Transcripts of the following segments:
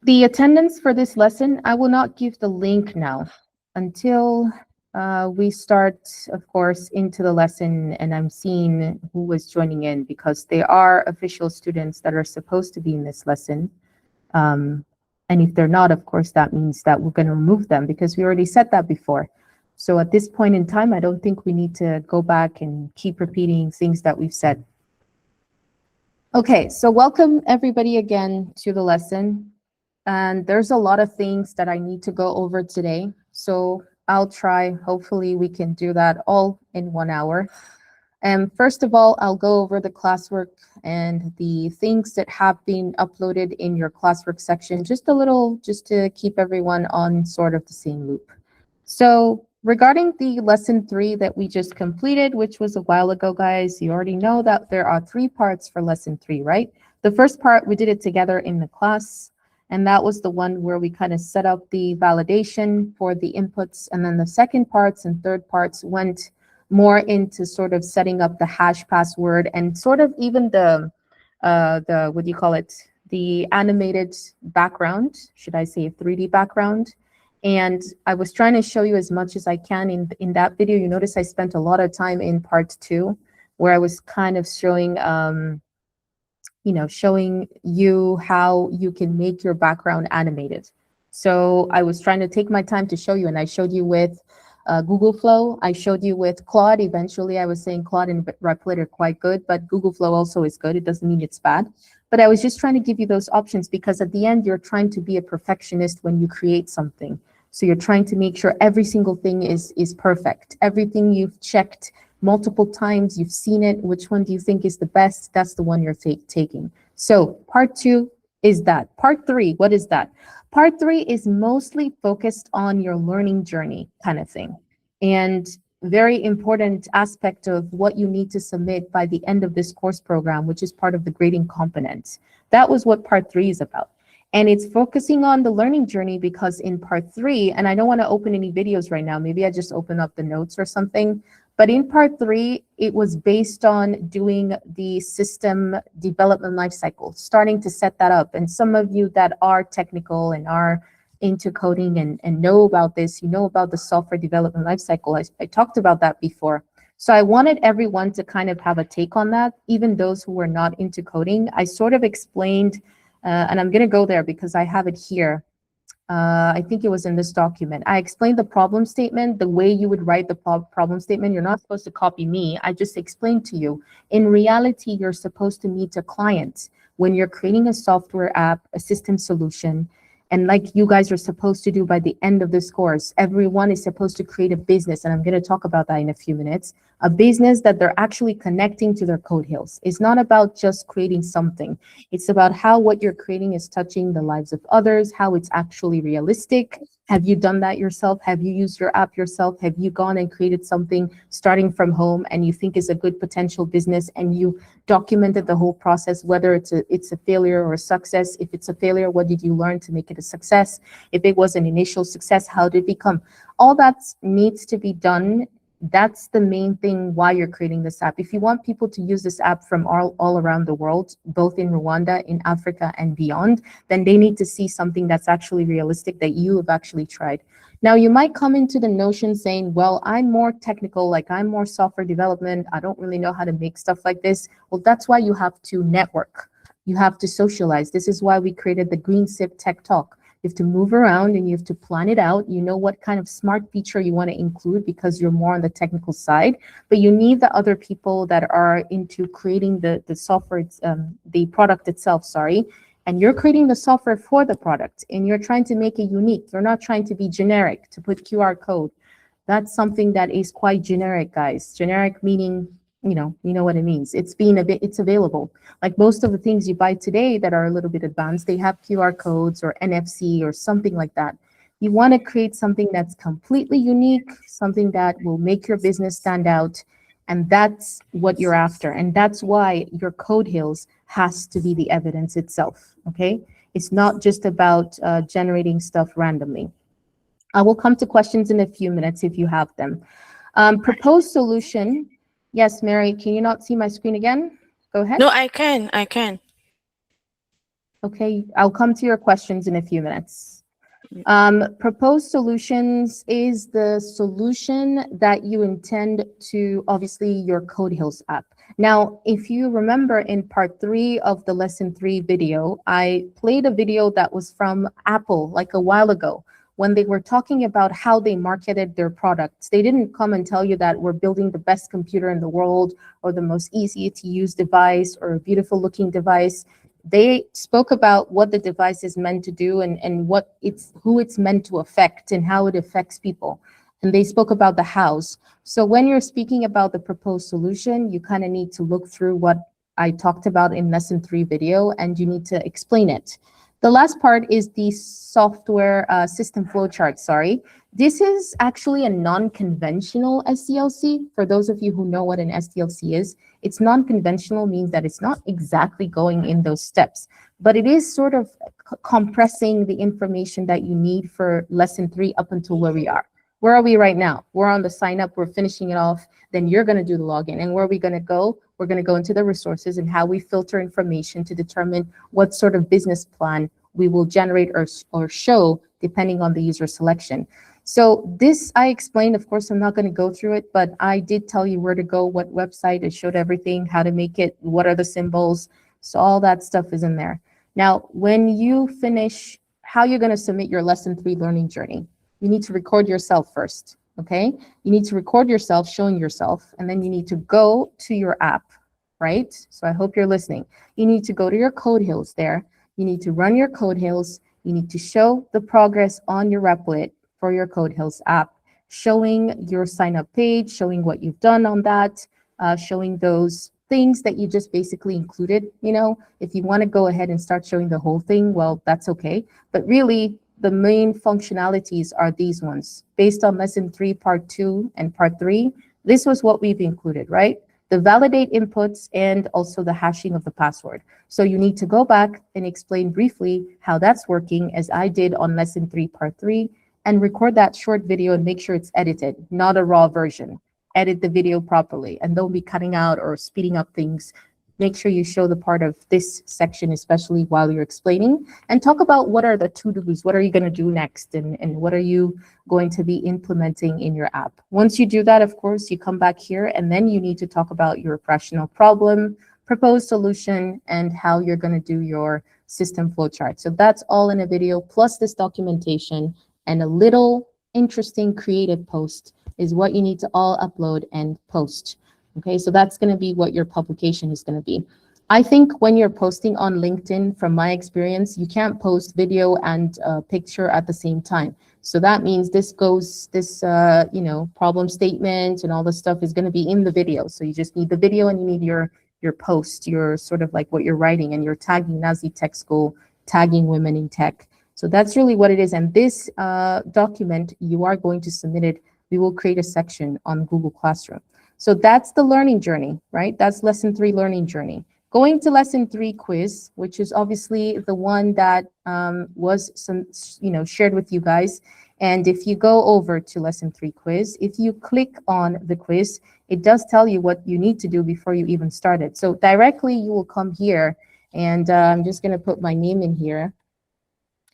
The attendance for this lesson, I will not give the link now until we start, of course, into the lesson and I'm seeing who was joining in, because there are official students that are supposed to be in this lesson. And if they're not, of course, that means that we're going to remove them because we already said that before. So at this point in time, I don't think we need to go back and keep repeating things that we've said. Okay, so welcome everybody again to the lesson. And there's a lot of things that I need to go over today. So I'll try, hopefully we can do that all in 1 hour. And first of all, I'll go over the classwork and the things that have been uploaded in your classwork section, just a little, just to keep everyone on sort of the same loop. So regarding the lesson 3 that we just completed, which was a while ago, guys, you already know that there are 3 parts for lesson 3, right? The first part, we did it together in the class. And that was the one where we kind of set up the validation for the inputs. And then the second parts and third parts went more into sort of setting up the hash password and sort of even the what do you call it? The animated background, should I say 3D background. And I was trying to show you as much as I can in that video. You notice I spent a lot of time in part 2 where I was kind of showing showing you how you can make your background animated. So I was trying to take my time to show you, and I showed you with Google Flow. I showed you with Claude. Eventually, I was saying Claude and Replit are quite good, but Google Flow also is good. It doesn't mean it's bad. But I was just trying to give you those options because at the end, you're trying to be a perfectionist when you create something. So you're trying to make sure every single thing is perfect. Everything you've checked multiple times, you've seen it. Which one do you think is the best? That's the one you're taking. So part 2 is that. Part 3, what is that? Part 3 is mostly focused on your learning journey kind of thing. And very important aspect of what you need to submit by the end of this course program, which is part of the grading component. That was what part 3 is about. And it's focusing on the learning journey because in part 3, and I don't want to open any videos right now, maybe I just open up the notes or something. But in part 3, it was based on doing the system development lifecycle, starting to set that up. And some of you that are technical and are into coding and know about this, you know about the software development lifecycle. I talked about that before. So I wanted everyone to kind of have a take on that, even those who were not into coding. I sort of explained, and I'm going to go there because I have it here. I think it was in this document. I explained the problem statement, the way you would write the problem statement. You're not supposed to copy me. I just explained to you. In reality, you're supposed to meet a client when you're creating a software app, a system solution. And like you guys are supposed to do by the end of this course, everyone is supposed to create a business. And I'm going to talk about that in a few minutes. A business that they're actually connecting to their code hills. It's not about just creating something. It's about how what you're creating is touching the lives of others, how it's actually realistic. Have you done that yourself? Have you used your app yourself? Have you gone and created something starting from home and you think is a good potential business and you documented the whole process, whether it's a failure or a success? If it's a failure, what did you learn to make it a success? If it was an initial success, how did it become? All that needs to be done. That's the main thing why you're creating this app. If you want people to use this app from all around the world, both in Rwanda, in Africa, and beyond, then they need to see something that's actually realistic that you have actually tried. Now, you might come into the notion saying, well, I'm more technical, like I'm more software development. I don't really know how to make stuff like this. Well, that's why you have to network. You have to socialize. This is why we created the Green SIP Tech Talk. You have to move around and you have to plan it out. You know what kind of smart feature you want to include because you're more on the technical side, but you need the other people that are into creating the software, the product itself, sorry. And you're creating the software for the product and you're trying to make it unique. You're not trying to be generic, to put QR code. That's something that is quite generic, guys. Generic meaning, you know what it means. It's available. Like most of the things you buy today that are a little bit advanced, they have QR codes or NFC or something like that. You want to create something that's completely unique, something that will make your business stand out. And that's what you're after. And that's why your code hills has to be the evidence itself, okay? It's not just about generating stuff randomly. I will come to questions in a few minutes if you have them. Proposed solution. Yes, Mary, can you not see my screen again? Go ahead. No, I can. Okay, I'll come to your questions in a few minutes. Proposed solutions is the solution that you intend to, obviously, your CodeHills app. Now, if you remember in part 3 of the lesson 3 video, I played a video that was from Apple like a while ago when they were talking about how they marketed their products. They didn't come and tell you that we're building the best computer in the world or the most easy to use device or a beautiful looking device. They spoke about what the device is meant to do and who it's meant to affect and how it affects people. And they spoke about the hows. So when you're speaking about the proposed solution, you kind of need to look through what I talked about in lesson 3 video, and you need to explain it. The last part is the software system flowchart, sorry. This is actually a non-conventional SDLC. For those of you who know what an SDLC is, it's non-conventional means that it's not exactly going in those steps, but it is sort of compressing the information that you need for lesson 3 up until where we are. Where are we right now? We're on the sign up, we're finishing it off, then you're gonna do the login. And where are we gonna go? We're gonna go into the resources and how we filter information to determine what sort of business plan we will generate or show depending on the user selection. So this I explained, of course, I'm not gonna go through it, but I did tell you where to go, what website, it showed everything, how to make it, what are the symbols. So all that stuff is in there. Now, when you finish, how you're gonna submit your lesson 3 learning journey, you need to record yourself first, okay? You need to record yourself showing yourself, and then you need to go to your app, right? So I hope you're listening. You need to go to your CodeHills there. You need to run your CodeHills. You need to show the progress on your Replit for your CodeHills app, showing your sign up page, showing what you've done on that, showing those things that you just basically included. You know, if you want to go ahead and start showing the whole thing, well, that's okay. But really, the main functionalities are these ones. Based on lesson 3, part 2, and part 3, this was what we've included, right? The validate inputs and also the hashing of the password. So you need to go back and explain briefly how that's working, as I did on lesson 3, part 3, and record that short video and make sure it's edited, not a raw version. Edit the video properly, and don't be cutting out or speeding up things. Make sure you show the part of this section, especially while you're explaining, and talk about what are the to-dos, what are you going to do next, and what are you going to be implementing in your app. Once you do that, of course, you come back here, and then you need to talk about your rational problem, proposed solution, and how you're going to do your system flowchart. So that's all in a video, plus this documentation, and a little interesting creative post is what you need to all upload and post. Okay, so that's going to be what your publication is going to be. I think when you're posting on LinkedIn, from my experience, you can't post video and picture at the same time. So that means this you know, problem statement and all this stuff is going to be in the video. So you just need the video and you need your post, your sort of like what you're writing, and you're tagging Nazli Tech School, tagging Women in Tech. So that's really what it is. And this document, you are going to submit it. We will create a section on Google Classroom. So that's the learning journey, right? That's lesson 3 learning journey. Going to lesson 3 quiz, which is obviously the one that was shared with you guys. And if you go over to lesson 3 quiz, if you click on the quiz, it does tell you what you need to do before you even start it. So directly you will come here, and I'm just going to put my name in here.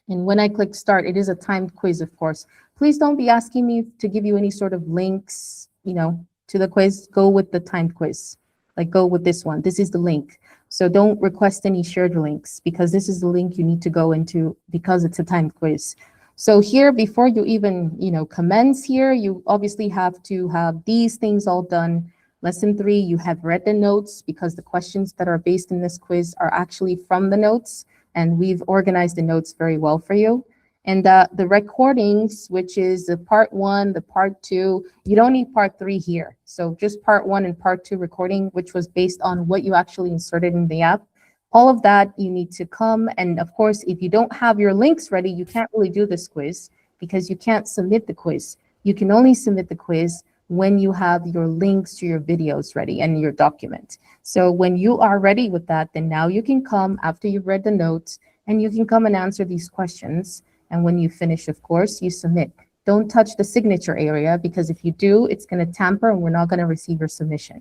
And when I click start, it is a timed quiz, of course. Please don't be asking me to give you any sort of links, you know, to the quiz. Go with the timed quiz, like go with this one. This is the link. So don't request any shared links, because this is the link you need to go into, because it's a timed quiz. So here, before you even, you know, commence here, you obviously have to have these things all done. Lesson 3, you have read the notes, because the questions that are based in this quiz are actually from the notes, and we've organized the notes very well for you. And the recordings, which is the part 1, the part 2, you don't need part 3 here. So just part 1 and part 2 recording, which was based on what you actually inserted in the app. All of that you need to come. And of course, if you don't have your links ready, you can't really do this quiz, because you can't submit the quiz. You can only submit the quiz when you have your links to your videos ready and your document. So when you are ready with that, then now you can come after you've read the notes, and you can come and answer these questions. And when you finish, of course, you submit. Don't touch the signature area, because if you do, it's going to tamper and we're not going to receive your submission.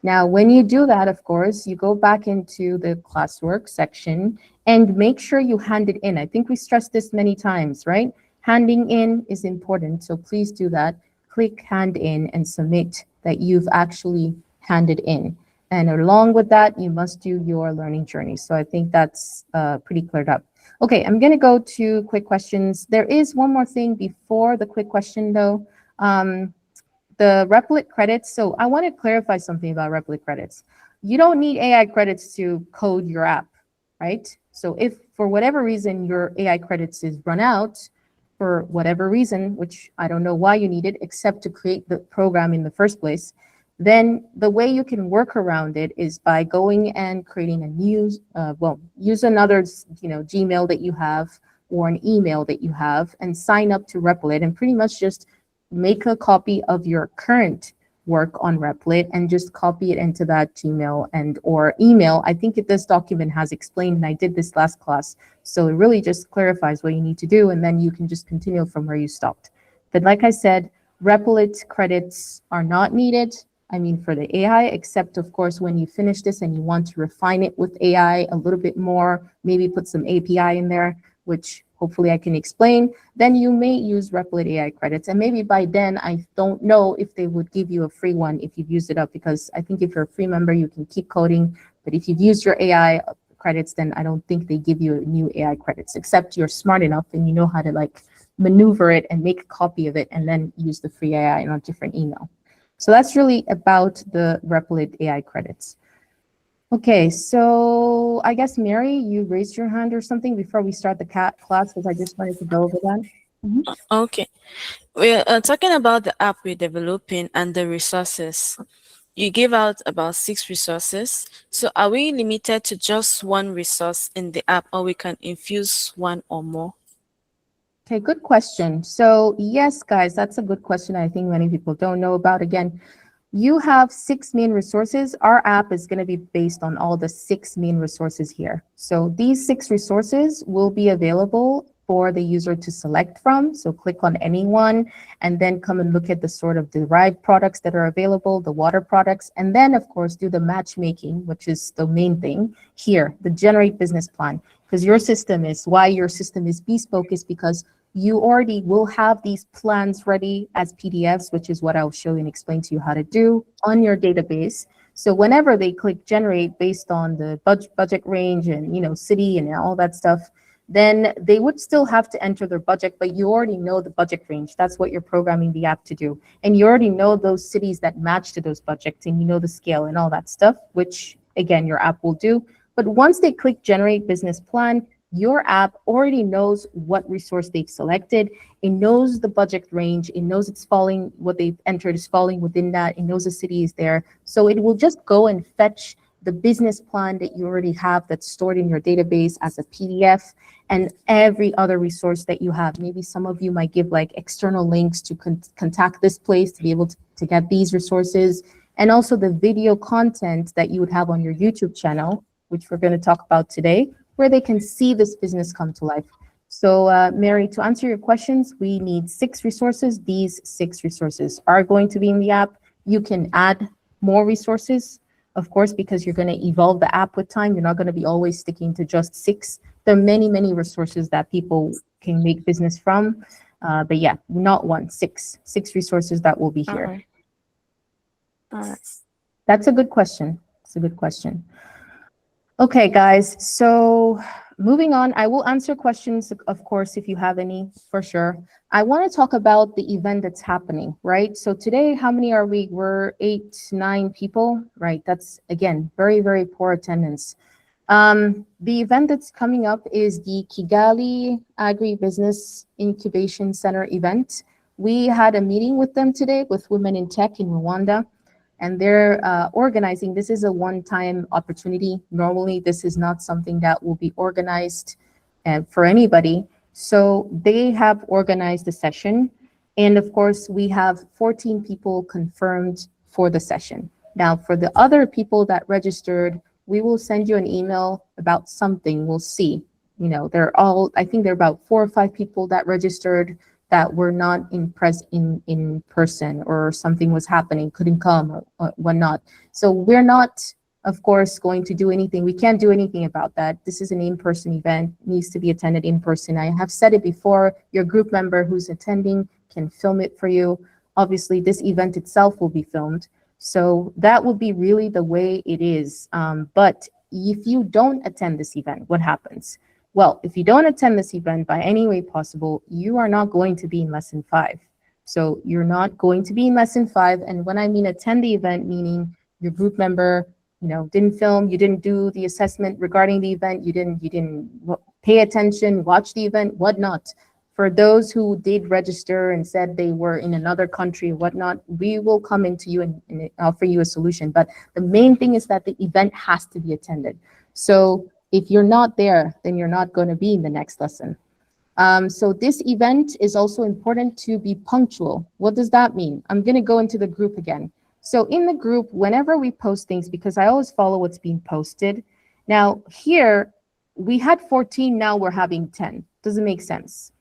Now, when you do that, of course, you go back into the classwork section and make sure you hand it in. I think we stressed this many times, right? Handing in is important, so please do that. Click hand in and submit that you've actually handed in. And along with that, you must do your learning journey. So I think that's pretty cleared up. Okay, I'm going to go to quick questions. There is one more thing before the quick question, though. The Replit credits. So I want to clarify something about Replit credits. You don't need AI credits to code your app, right? So if for whatever reason your AI credits is run out, for whatever reason, which I don't know why you need it, except to create the program in the first place, then the way you can work around it is by going and creating a new, use another, Gmail that you have or an email that you have and sign up to Replit and pretty much just make a copy of your current work on Replit and just copy it into that Gmail and or email. I think this document has explained, and I did this last class. So it really just clarifies what you need to do, and then you can just continue from where you stopped. But like I said, Replit credits are not needed. I mean, for the AI, except of course, when you finish this and you want to refine it with AI a little bit more, maybe put some API in there, which hopefully I can explain, then you may use Replit AI credits. And maybe by then, I don't know if they would give you a free one if you've used it up, because I think if you're a free member, you can keep coding. But if you've used your AI credits, then I don't think they give you new AI credits, except you're smart enough and you know how to like maneuver it and make a copy of it and then use the free AI in a different email. So that's really about the Replit AI credits. Okay, so I guess, Mary, you raised your hand or something before we start the class, because I just wanted to go over that. Okay. We're talking about the app we're developing and the resources. You give out about 6 resources. So are we limited to just one resource in the app, or we can infuse one or more? Okay, good question. So yes, guys, that's a good question I think many people don't know about. Again, you have 6 main resources. Our app is going to be based on all the 6 main resources here. So these 6 resources will be available for the user to select from. So click on any one and then come and look at the sort of derived products that are available, the water products, and then of course do the matchmaking, which is the main thing here, the generate business plan. Because your system is, why your system is bespoke is because you already will have these plans ready as PDFs, which is what I'll show you and explain to you how to do on your database. So whenever they click generate based on the budget range and city and all that stuff, then they would still have to enter their budget, but you already know the budget range. That's what you're programming the app to do. And you already know those cities that match to those budgets, and you know the scale and all that stuff, which again, your app will do. But once they click generate business plan, your app already knows what resource they've selected. It knows the budget range. It knows it's falling, what they've entered is falling within that. It knows the city is there. So it will just go and fetch the business plan that you already have that's stored in your database as a PDF, and every other resource that you have. Maybe some of you might give like external links to contact this place to be able to get these resources, and also the video content that you would have on your YouTube channel, which we're going to talk about today, where they can see this business come to life. So Mary, to answer your questions, we need 6 resources. These 6 resources are going to be in the app. You can add more resources, of course, because you're going to evolve the app with time. You're not going to be always sticking to just 6. There are many, many resources that people can make business from. But yeah, not 1, 6 resources that will be here. All right. That's a good question. It's a good question. Okay, guys, so moving on, I will answer questions, of course, if you have any, for sure. I want to talk about the event that's happening, right? So today, how many are we? We're 8, 9 people, right? That's, again, very, very poor attendance. The event that's coming up is the Kigali Agribusiness Incubation Center event. We had a meeting with them today with Women in Tech in Rwanda. And they're organizing. This is a one-time opportunity. Normally, this is not something that will be organized for anybody. So they have organized the session. And of course, we have 14 people confirmed for the session. Now, for the other people that registered, we will send you an email about something. We'll see. I think there are about 4 or 5 people that registered. that were not in person, or something was happening, couldn't come, or whatnot. So we're not, of course, going to do anything. We can't do anything about that. This is an in-person event, needs to be attended in person. I have said it before, your group member who's attending can film it for you. Obviously, this event itself will be filmed. So that would be really the way it is. But if you don't attend this event, what happens? Well, if you don't attend this event by any way possible, you are not going to be in lesson 5. So you're not going to be in lesson 5. And when I mean attend the event, meaning your group member, didn't film, you didn't do the assessment regarding the event, you didn't pay attention, watch the event, whatnot. For those who did register and said they were in another country, whatnot, we will come into you and offer you a solution. But the main thing is that the event has to be attended. So if you're not there, then you're not going to be in the next lesson. So this event is also important to be punctual. What does that mean? I'm going to go into the group again. So in the group, whenever we post things, because I always follow what's being posted. Now here, we had 14, now we're having 10. Doesn't make sense,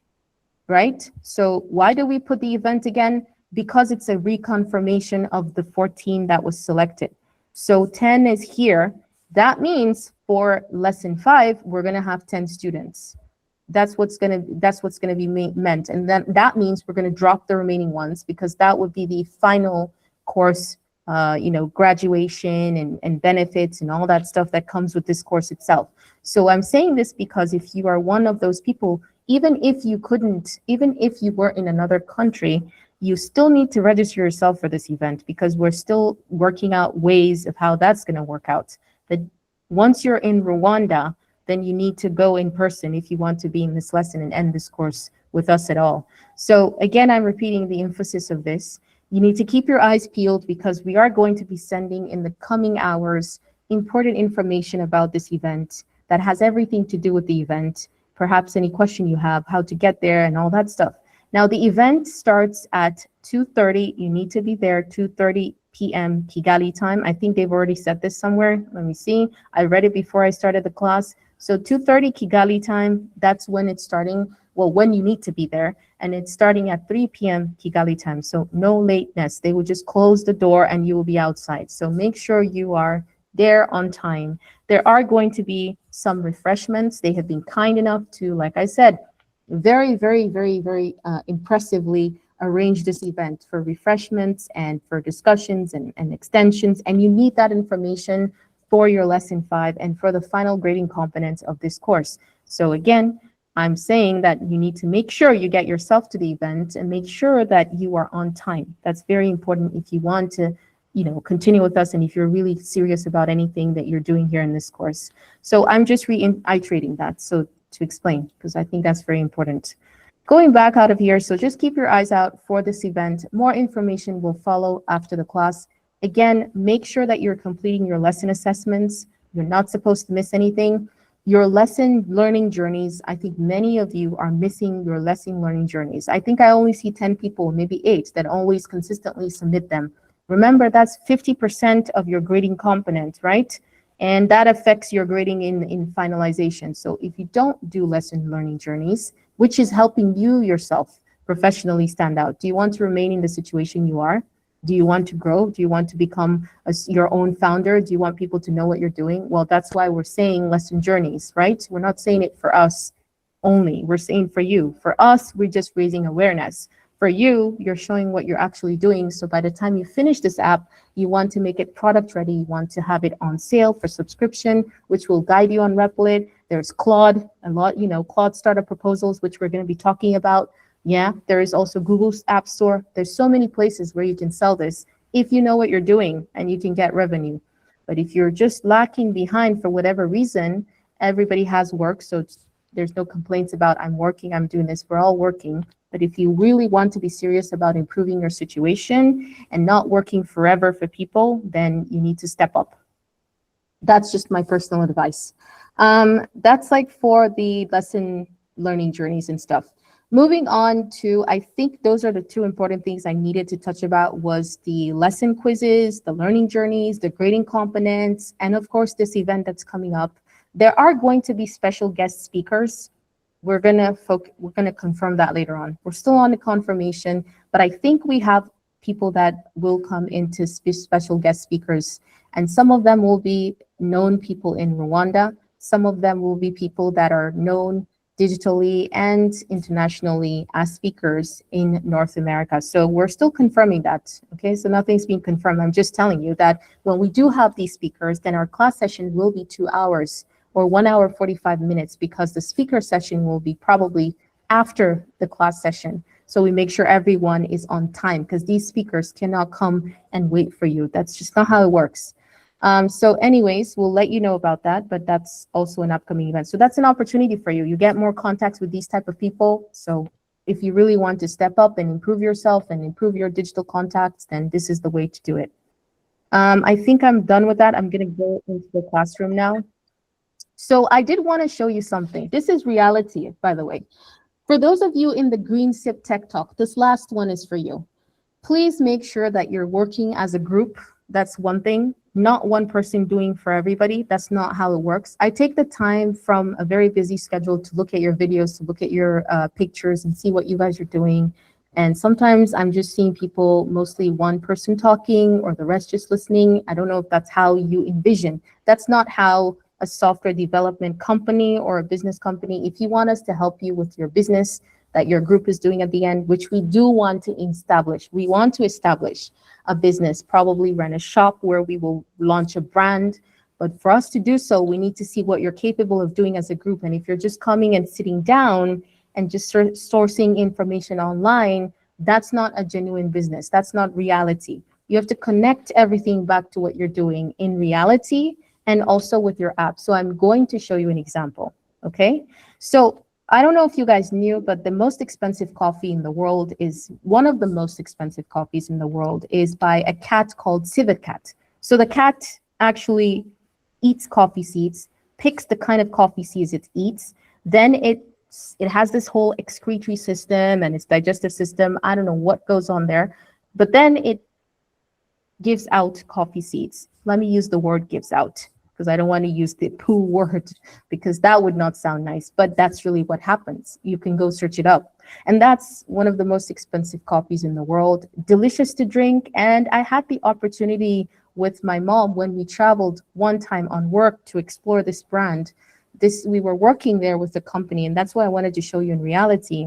right? So why do we put the event again? Because it's a reconfirmation of the 14 that was selected. So 10 is here. That means for lesson 5, we're going to have 10 students. That's what's going to be meant. And then that means we're going to drop the remaining ones, because that would be the final course, graduation and benefits and all that stuff that comes with this course itself. So I'm saying this because if you are one of those people, even if you were in another country, you still need to register yourself for this event, because we're still working out ways of how that's going to work out. That once you're in Rwanda, then you need to go in person if you want to be in this lesson and end this course with us at all. So again, I'm repeating the emphasis of this. You need to keep your eyes peeled, because we are going to be sending in the coming hours important information about this event that has everything to do with the event. Perhaps any question you have, how to get there and all that stuff. Now the event starts at 2:30. You need to be there 2:30 p.m. Kigali time. I think they've already said this somewhere. Let me see. I read it before I started the class. So 2:30 Kigali time, that's when it's starting. Well, when you need to be there. And it's starting at 3 p.m. Kigali time. So no lateness. They will just close the door and you will be outside. So make sure you are there on time. There are going to be some refreshments. They have been kind enough to, like I said, very, very, very, very impressively arrange this event for refreshments and for discussions and extensions. And you need that information for your lesson 5 and for the final grading components of this course. So again, I'm saying that you need to make sure you get yourself to the event and make sure that you are on time. That's very important if you want to, continue with us and if you're really serious about anything that you're doing here in this course. So I'm just reiterating that, so to explain, because I think that's very important. Going back out of here, so just keep your eyes out for this event. More information will follow after the class. Again, make sure that you're completing your lesson assessments. You're not supposed to miss anything. Your lesson learning journeys, I think many of you are missing your lesson learning journeys. I think I only see 10 people, maybe 8, that always consistently submit them. Remember, that's 50% of your grading component, right? And that affects your grading in finalization. So if you don't do lesson learning journeys, which is helping you yourself professionally stand out, do you want to remain in the situation you are? Do you want to grow? Do you want to become your own founder? Do you want people to know what you're doing? Well, that's why we're saying lesson journeys, right? We're not saying it for us only. We're saying for you. For us, we're just raising awareness. For you, you're showing what you're actually doing. So by the time you finish this app, you want to make it product ready. You want to have it on sale for subscription, which will guide you on Replit. There's Claude, a lot, Claude startup proposals, which we're going to be talking about. Yeah, there is also Google's App Store. There's so many places where you can sell this if you know what you're doing and you can get revenue. But if you're just lacking behind for whatever reason, everybody has work. So there's no complaints about I'm working, I'm doing this. We're all working. But if you really want to be serious about improving your situation and not working forever for people, then you need to step up. That's just my personal advice. That's like for the lesson learning journeys and stuff. Moving on to, I think those are the 2 important things I needed to touch about, was the lesson quizzes, the learning journeys, the grading components, and of course this event that's coming up. There are going to be special guest speakers we're gonna confirm that later on. We're still on the confirmation, but I think we have people that will come into special guest speakers, and some of them will be known people in Rwanda. Some of them will be people that are known digitally and internationally as speakers in North America. So we're still confirming that. Okay, so nothing's been confirmed. I'm just telling you that when we do have these speakers, then our class session will be 2 hours or 1 hour 45 minutes, because the speaker session will be probably after the class session. So we make sure everyone is on time, because these speakers cannot come and wait for you. That's just not how it works. So anyways, we'll let you know about that, but that's also an upcoming event. So that's an opportunity for you. You get more contacts with these type of people. So if you really want to step up and improve yourself and improve your digital contacts, then this is the way to do it. I think I'm done with that. I'm going to go into the classroom now. So I did want to show you something. This is reality, by the way. For those of you in the Green Sip Tech Talk, this last one is for you. Please make sure that you're working as a group. That's one thing, not one person doing for everybody. That's not how it works. I take the time from a very busy schedule to look at your videos, to look at your pictures and see what you guys are doing. And sometimes I'm just seeing people, mostly one person talking or the rest just listening. I don't know if that's how you envision. That's not how a software development company or a business company, if you want us to help you with your business that your group is doing at the end, which we do want to establish. We want to establish a business, probably run a shop where we will launch a brand. But for us to do so, we need to see what you're capable of doing as a group. And if you're just coming and sitting down and just sourcing information online, that's not a genuine business. That's not reality. You have to connect everything back to what you're doing in reality and also with your app. So I'm going to show you an example, okay? So I don't know if you guys knew, but the most expensive coffee in the world is, one of the most expensive coffees in the world is by a cat called Civet Cat. So the cat actually eats coffee seeds, picks the kind of coffee seeds it eats, then it has this whole excretory system and its digestive system. I don't know what goes on there, but then it gives out coffee seeds. Let me use the word gives out, because I don't want to use the poo word, because that would not sound nice, but that's really what happens. You can go search it up. And that's one of the most expensive coffees in the world, delicious to drink. And I had the opportunity with my mom when we traveled one time on work to explore this brand. We were working there with the company, and that's why I wanted to show you in reality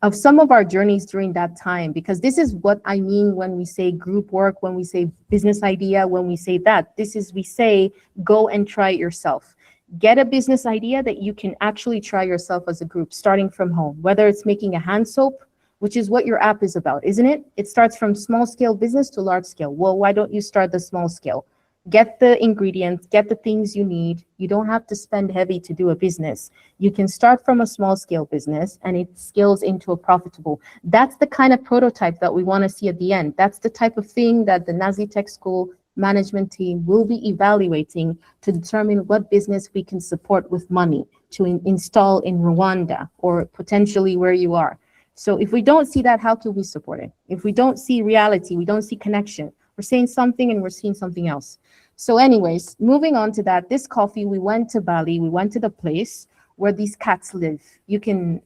of some of our journeys during that time, because this is what I mean when we say group work, when we say business idea, when we say that. We say, go and try it yourself. Get a business idea that you can actually try yourself as a group, starting from home, whether it's making a hand soap, which is what your app is about, isn't it? It starts from small scale business to large scale. Well, why don't you start the small scale? Get the ingredients, get the things you need. You don't have to spend heavy to do a business. You can start from a small scale business and it scales into a profitable. That's the kind of prototype that we want to see at the end. That's the type of thing that the Nazli Tech School management team will be evaluating to determine what business we can support with money to install in Rwanda or potentially where you are. So if we don't see that, how can we support it? If we don't see reality, we don't see connection. We're saying something and we're seeing something else. So anyways, moving on to that, this coffee, we went to Bali, we went to the place where these cats live. You can,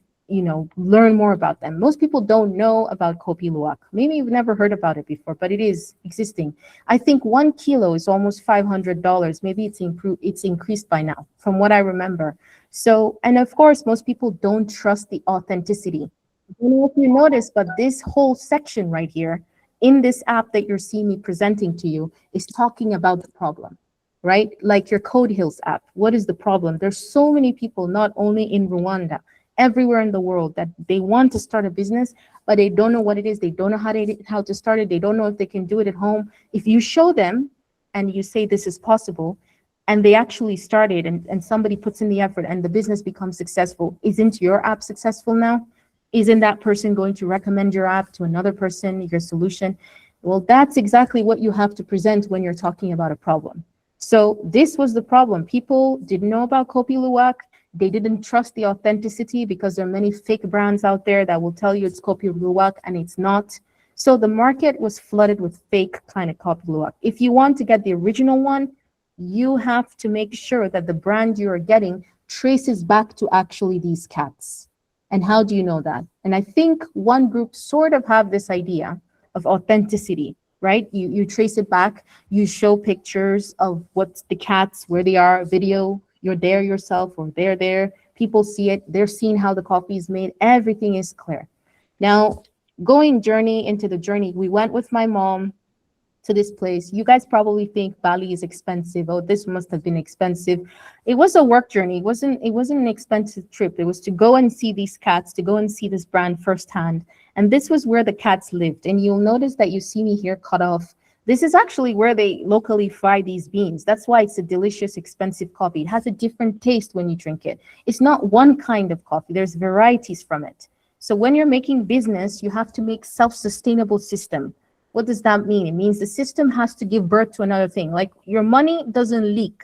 learn more about them. Most people don't know about Kopi Luwak. Maybe you've never heard about it before, but it is existing. I think 1 kilo is almost $500. Maybe it's increased by now, from what I remember. So, and of course, most people don't trust the authenticity. I don't know if you noticed, but this whole section right here, in this app that you're seeing me presenting to you, is talking about the problem, right? Like your Code Hills app. What is the problem? There's so many people, not only in Rwanda, everywhere in the world, that they want to start a business, but they don't know what it is. They don't know how to start it. They don't know if they can do it at home. If you show them and you say this is possible, and they actually started and somebody puts in the effort and the business becomes successful, isn't your app successful now? Isn't that person going to recommend your app to another person, your solution? Well, that's exactly what you have to present when you're talking about a problem. So this was the problem. People didn't know about Kopi Luwak. They didn't trust the authenticity because there are many fake brands out there that will tell you it's Kopi Luwak and it's not. So the market was flooded with fake kind of Kopi Luwak. If you want to get the original one, you have to make sure that the brand you're getting traces back to actually these cats. And how do you know that? And I think one group sort of have this idea of authenticity, right? You trace it back, you show pictures of what the cats, where they are, video, you're there yourself or they're there, people see it, they're seeing how the coffee is made, everything is clear. Now, going journey into the journey, we went with my mom to this place. You guys probably think Bali is expensive. Oh, this must have been expensive. It was a work journey. It wasn't an expensive trip. It was to go and see these cats, to go and see this brand firsthand. And this was where the cats lived. And you'll notice that you see me here cut off. This is actually where they locally fry these beans. That's why it's a delicious, expensive coffee. It has a different taste when you drink it. It's not one kind of coffee. There's varieties from it. So when you're making business, you have to make self-sustainable system. What does that mean? It means the system has to give birth to another thing. Like your money doesn't leak.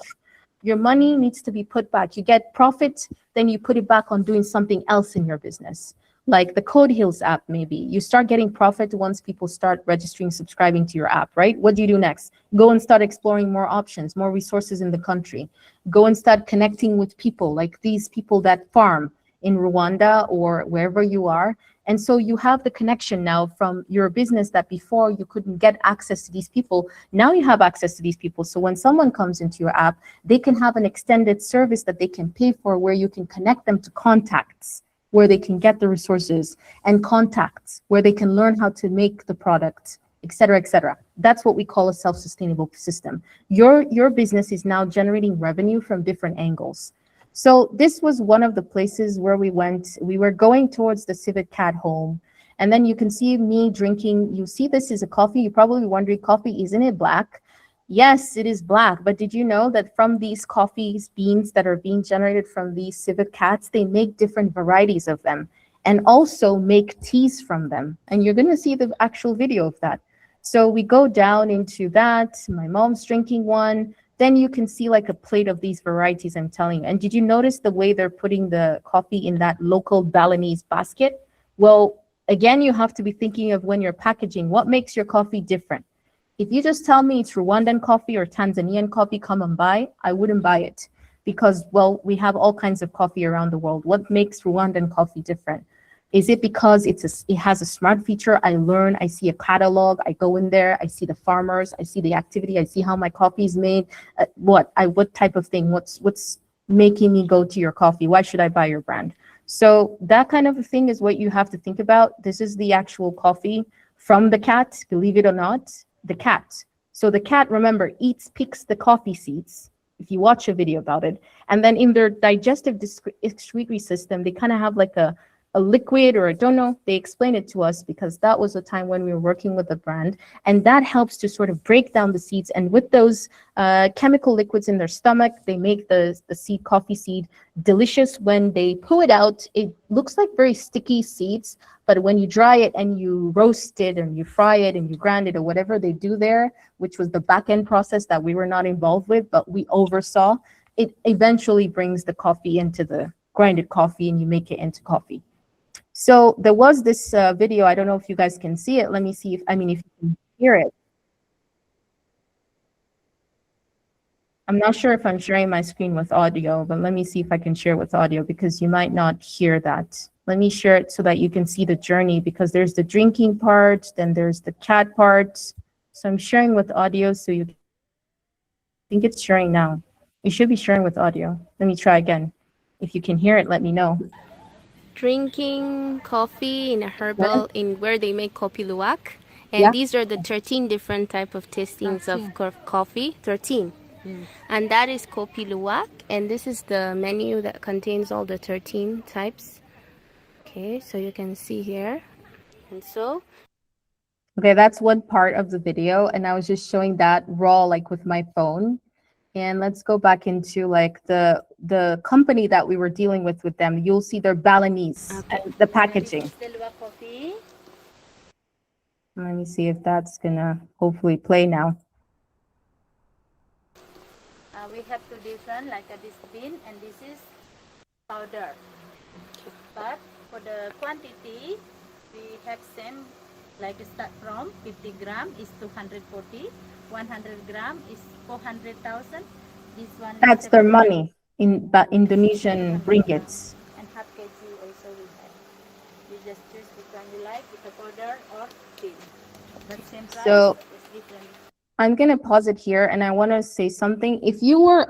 Your money needs to be put back. You get profit, then you put it back on doing something else in your business. Like the Code Hills app, maybe. You start getting profit once people start registering, subscribing to your app, right? What do you do next? Go and start exploring more options, more resources in the country. Go and start connecting with people, like these people that farm in Rwanda or wherever you are. And so you have the connection now from your business that before you couldn't get access to these people. Now you have access to these people. So when someone comes into your app, they can have an extended service that they can pay for where you can connect them to contacts, where they can get the resources, and contacts where they can learn how to make the product, et cetera, et cetera. That's what we call a self-sustainable system. Your business is now generating revenue from different angles. So this was one of the places where we went. We were going towards the civet cat home. And then you can see me drinking. You see this is a coffee. You're probably wondering, coffee, isn't it black? Yes, it is black. But did you know that from these coffees, beans that are being generated from these civet cats, they make different varieties of them and also make teas from them. And you're going to see the actual video of that. So we go down into that. My mom's drinking one. Then you can see like a plate of these varieties I'm telling you. And did you notice the way they're putting the coffee in that local Balinese basket? Well, again, you have to be thinking of when you're packaging, what makes your coffee different? If you just tell me it's Rwandan coffee or Tanzanian coffee, come and buy, I wouldn't buy it because, well, we have all kinds of coffee around the world. What makes Rwandan coffee different? Is it because it has a smart feature? I learn, I see a catalog, I go in there, I see the farmers, I see the activity, I see how my coffee is made. What type of thing? What's making me go to your coffee? Why should I buy your brand? So that kind of a thing is what you have to think about. This is the actual coffee from the cat, believe it or not, the cat. So the cat, remember, picks the coffee seeds, if you watch a video about it, and then in their digestive excretory system, they kind of have like a liquid, or I don't know, they explained it to us because that was a time when we were working with the brand, and that helps to sort of break down the seeds. And with those chemical liquids in their stomach, they make the coffee seed delicious. When they pull it out, it looks like very sticky seeds, but when you dry it and you roast it and you fry it and you grind it or whatever they do there, which was the back end process that we were not involved with, but we oversaw, it eventually brings the coffee into the grinded coffee and you make it into coffee. So there was this video. I don't know if you guys can see it. Let me see if you can hear it. I'm not sure if I'm sharing my screen with audio, but let me see if I can share with audio because you might not hear that. Let me share it so that you can see the journey, because there's the drinking part, then there's the cat part. So I'm sharing with audio so you think it's sharing now. You should be sharing with audio. Let me try again. If you can hear it, let me know. Drinking coffee in a herbal in where they make kopi luwak, and Yeah. these are the 13 different type of tastings of coffee. 13. And that is kopi luwak, and this is the menu that contains all the 13 types. Okay, so you can see here. And so Okay, that's one part of the video, and I was just showing that raw, like with my phone. And let's go back into like the company that we were dealing with them. You'll see they're Balinese, okay. and the packaging. The luwak coffee. Let me see if that's gonna hopefully play now. We have two different, like this bean, and this is powder. But for the quantity, we have same, like start from 50 gram is 240, 100 gram is 400,000. This one That's is their money in Indonesian ringgits. and half kg also we have. You just choose which one you like, with a powder or thin. But same price, So it's different. I'm going to pause it here, and I want to say something. If you were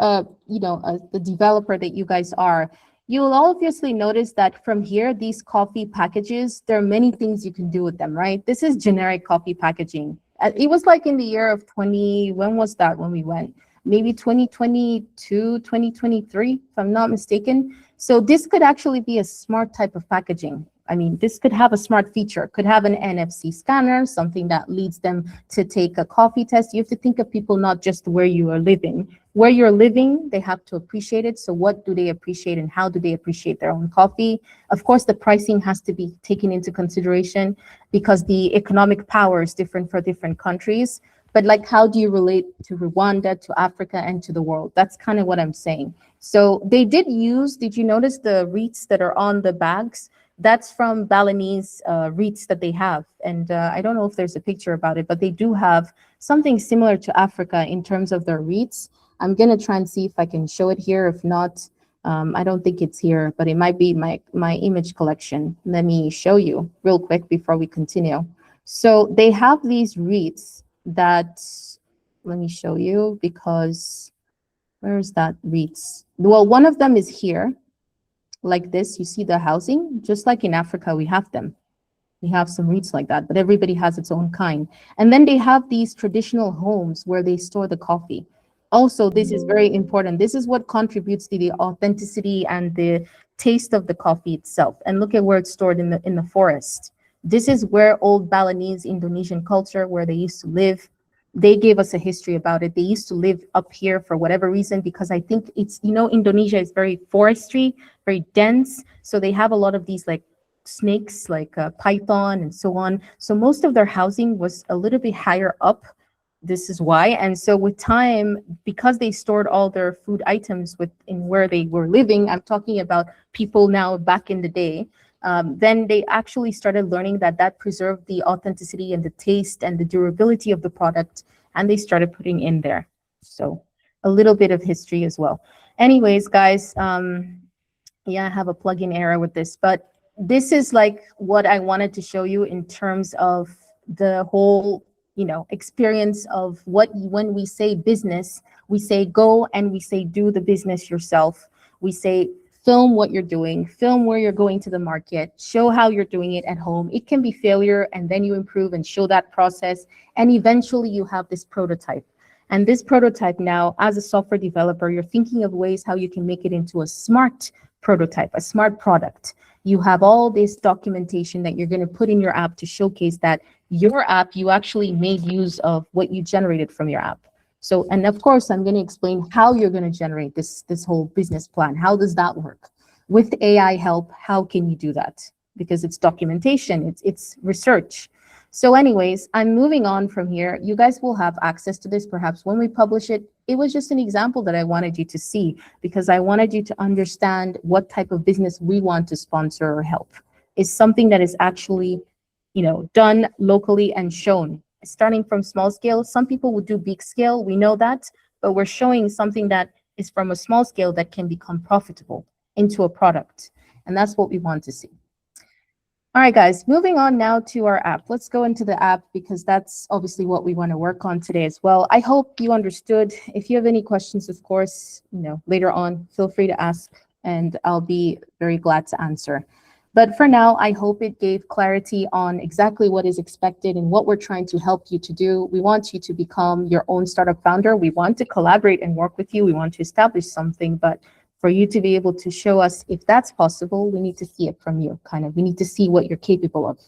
the developer that you guys are, you'll obviously notice that from here, these coffee packages, there are many things you can do with them, right? This is generic coffee packaging. It was like in the year of when was that when we went? Maybe 2022, 2023, if I'm not mistaken. So this could actually be a smart type of packaging. I mean, this could have a smart feature, could have an NFC scanner, something that leads them to take a coffee test. You have to think of people not just where you are living. Where you're living, they have to appreciate it. So what do they appreciate and how do they appreciate their own coffee? Of course, the pricing has to be taken into consideration because the economic power is different for different countries. But like, how do you relate to Rwanda, to Africa, and to the world? That's kind of what I'm saying. So they did you notice the wreaths that are on the bags? That's from Balinese wreaths that they have. And I don't know if there's a picture about it, but they do have something similar to Africa in terms of their wreaths. I'm going to try and see if I can show it here. If not, I don't think it's here, but it might be my image collection. Let me show you real quick before we continue. So they have these wreaths that, let me show you, because where's that wreaths? Well, one of them is here. Like this, you see the housing, just like in Africa, we have them. We have some wreaths like that, but everybody has its own kind. And then they have these traditional homes where they store the coffee. Also, this is very important. This is what contributes to the authenticity and the taste of the coffee itself. And look at where it's stored in the forest. This is where old Balinese Indonesian culture, where they used to live. They gave us a history about it. They used to live up here for whatever reason, because I think it's, Indonesia is very forestry, very dense. So they have a lot of these like snakes, like python and so on. So most of their housing was a little bit higher up. This is why. And so with time, because they stored all their food items in where they were living, I'm talking about people now back in the day, then they actually started learning that preserved the authenticity and the taste and the durability of the product, and they started putting in there. So a little bit of history as well. Anyways, guys, yeah, I have a plugin error with this, but this is like what I wanted to show you in terms of the whole, experience of when we say business, we say go and we say do the business yourself. We say film what you're doing, film where you're going to the market, show how you're doing it at home. It can be failure, and then you improve and show that process. And eventually you have this prototype. And this prototype now, as a software developer, you're thinking of ways how you can make it into a smart prototype, a smart product. You have all this documentation that you're going to put in your app to showcase that your app, you actually made use of what you generated from your app. So, and of course, I'm going to explain how you're going to generate this whole business plan. How does that work? With AI help, how can you do that? Because it's documentation, it's research. So anyways, I'm moving on from here. You guys will have access to this perhaps when we publish it. It was just an example that I wanted you to see, because I wanted you to understand what type of business we want to sponsor or help. Is something that is actually, done locally and shown. Starting from small scale, some people would do big scale, we know that, but we're showing something that is from a small scale that can become profitable into a product. And that's what we want to see. All right, guys, moving on now to our app. Let's go into the app, because that's obviously what we want to work on today as well. I hope you understood. If you have any questions, of course, later on, feel free to ask, and I'll be very glad to answer. But for now, I hope it gave clarity on exactly what is expected and what we're trying to help you to do. We want you to become your own startup founder. We want to collaborate and work with you. We want to establish something, but for you to be able to show us if that's possible, we need to see it from you, we need to see what you're capable of.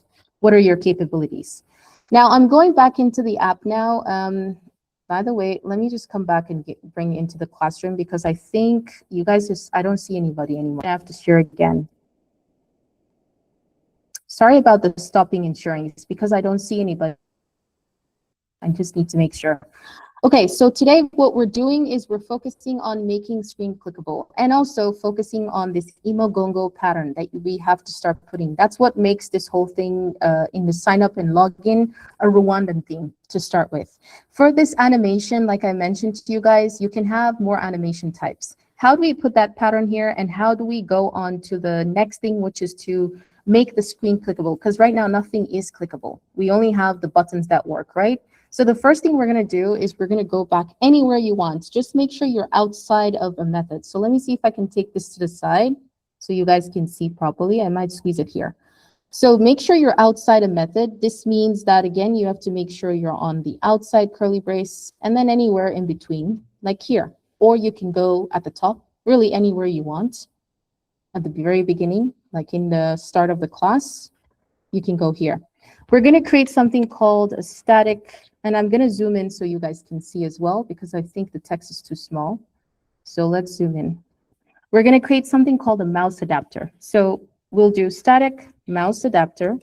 What are your capabilities? Now, I'm going back into the app now. By the way, let me just come back and bring it into the classroom, because I think you guys I don't see anybody anymore. I have to share again. Sorry about the stopping and sharing. It's because I don't see anybody. I just need to make sure. Okay, so today what we're doing is we're focusing on making screen clickable, and also focusing on this Imogongo pattern that we have to start putting. That's what makes this whole thing in the sign up and login a Rwandan theme to start with. For this animation, like I mentioned to you guys, you can have more animation types. How do we put that pattern here, and how do we go on to the next thing, which is to make the screen clickable, because right now nothing is clickable. We only have the buttons that work, right? So the first thing we're going to do is we're going to go back anywhere you want. Just make sure you're outside of a method. So let me see if I can take this to the side so you guys can see properly. I might squeeze it here. So make sure you're outside a method. This means that, again, you have to make sure you're on the outside curly brace and then anywhere in between, like here. Or you can go at the top, really anywhere you want. At the very beginning, like in the start of the class, you can go here. We're going to create something called a static, and I'm going to zoom in so you guys can see as well, because I think the text is too small. So let's zoom in. We're going to create something called a mouse adapter. So we'll do static mouse adapter.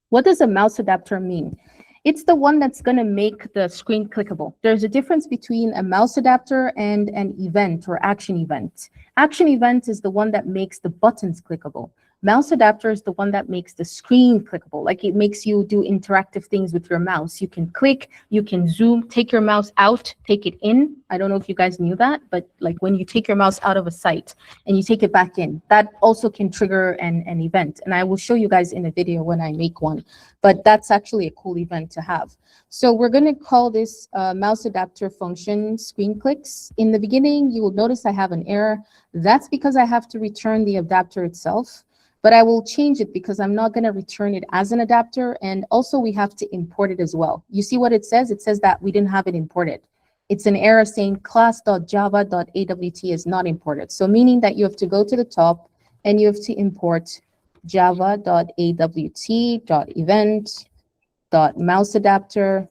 What does a mouse adapter mean? It's the one that's going to make the screen clickable. There's a difference between a mouse adapter and an event or action event. Action event is the one that makes the buttons clickable. Mouse adapter is the one that makes the screen clickable. Like, it makes you do interactive things with your mouse. You can click, you can zoom, take your mouse out, take it in. I don't know if you guys knew that, but like when you take your mouse out of a site and you take it back in, that also can trigger an event. And I will show you guys in a video when I make one, but that's actually a cool event to have. So we're going to call this mouse adapter function screen clicks. In the beginning, you will notice I have an error. That's because I have to return the adapter itself. But I will change it because I'm not going to return it as an adapter. And also we have to import it as well. You see what it says? It says that we didn't have it imported. It's an error saying class.java.awt is not imported. So meaning that you have to go to the top and you have to import java.awt.event.mouseadapter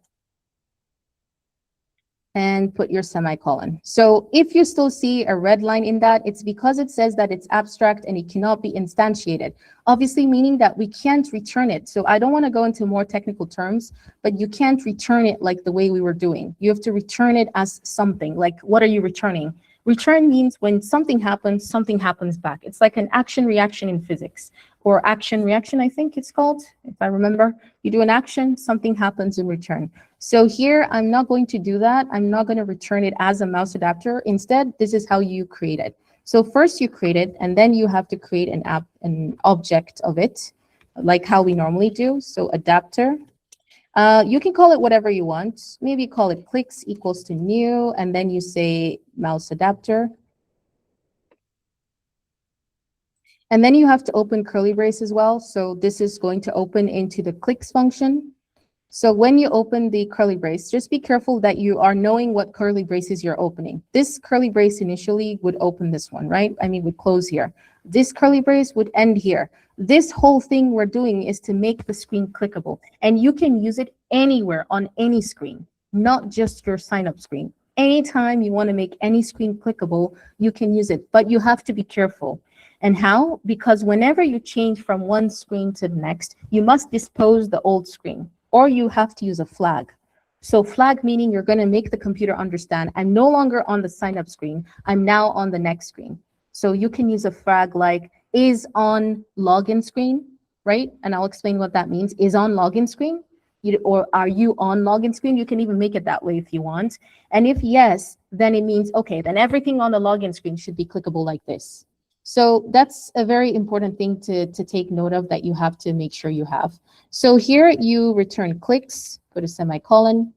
and put your semicolon. So if you still see a red line in that, it's because it says that it's abstract and it cannot be instantiated. Obviously, meaning that we can't return it. So I don't want to go into more technical terms, but you can't return it like the way we were doing. You have to return it as something. Like, what are you returning? Return means when something happens back. It's like an action reaction in physics, or action reaction, I think it's called, if I remember. You do an action, something happens in return. So here, I'm not going to do that. I'm not going to return it as a mouse adapter. Instead, this is how you create it. So first you create it, and then you have to create an object of it, like how we normally do. So adapter. You can call it whatever you want. Maybe call it clicks equals to new, and then you say mouse adapter. And then you have to open curly brace as well. So this is going to open into the clicks function. So when you open the curly brace, just be careful that you are knowing what curly braces you're opening. This curly brace initially would open this one, right? I mean, would close here. This curly brace would end here. This whole thing we're doing is to make the screen clickable. And you can use it anywhere on any screen, not just your sign-up screen. Anytime you want to make any screen clickable, you can use it, but you have to be careful. And how? Because whenever you change from one screen to the next, you must dispose the old screen, or you have to use a flag. So flag meaning you're going to make the computer understand, I'm no longer on the sign-up screen, I'm now on the next screen. So you can use a flag like is on login screen, right? And I'll explain what that means. Is on login screen, or are you on login screen? You can even make it that way if you want. And if yes, then it means, okay, then everything on the login screen should be clickable like this. So that's a very important thing to take note of, that you have to make sure you have. So here you return clicks, put a semicolon.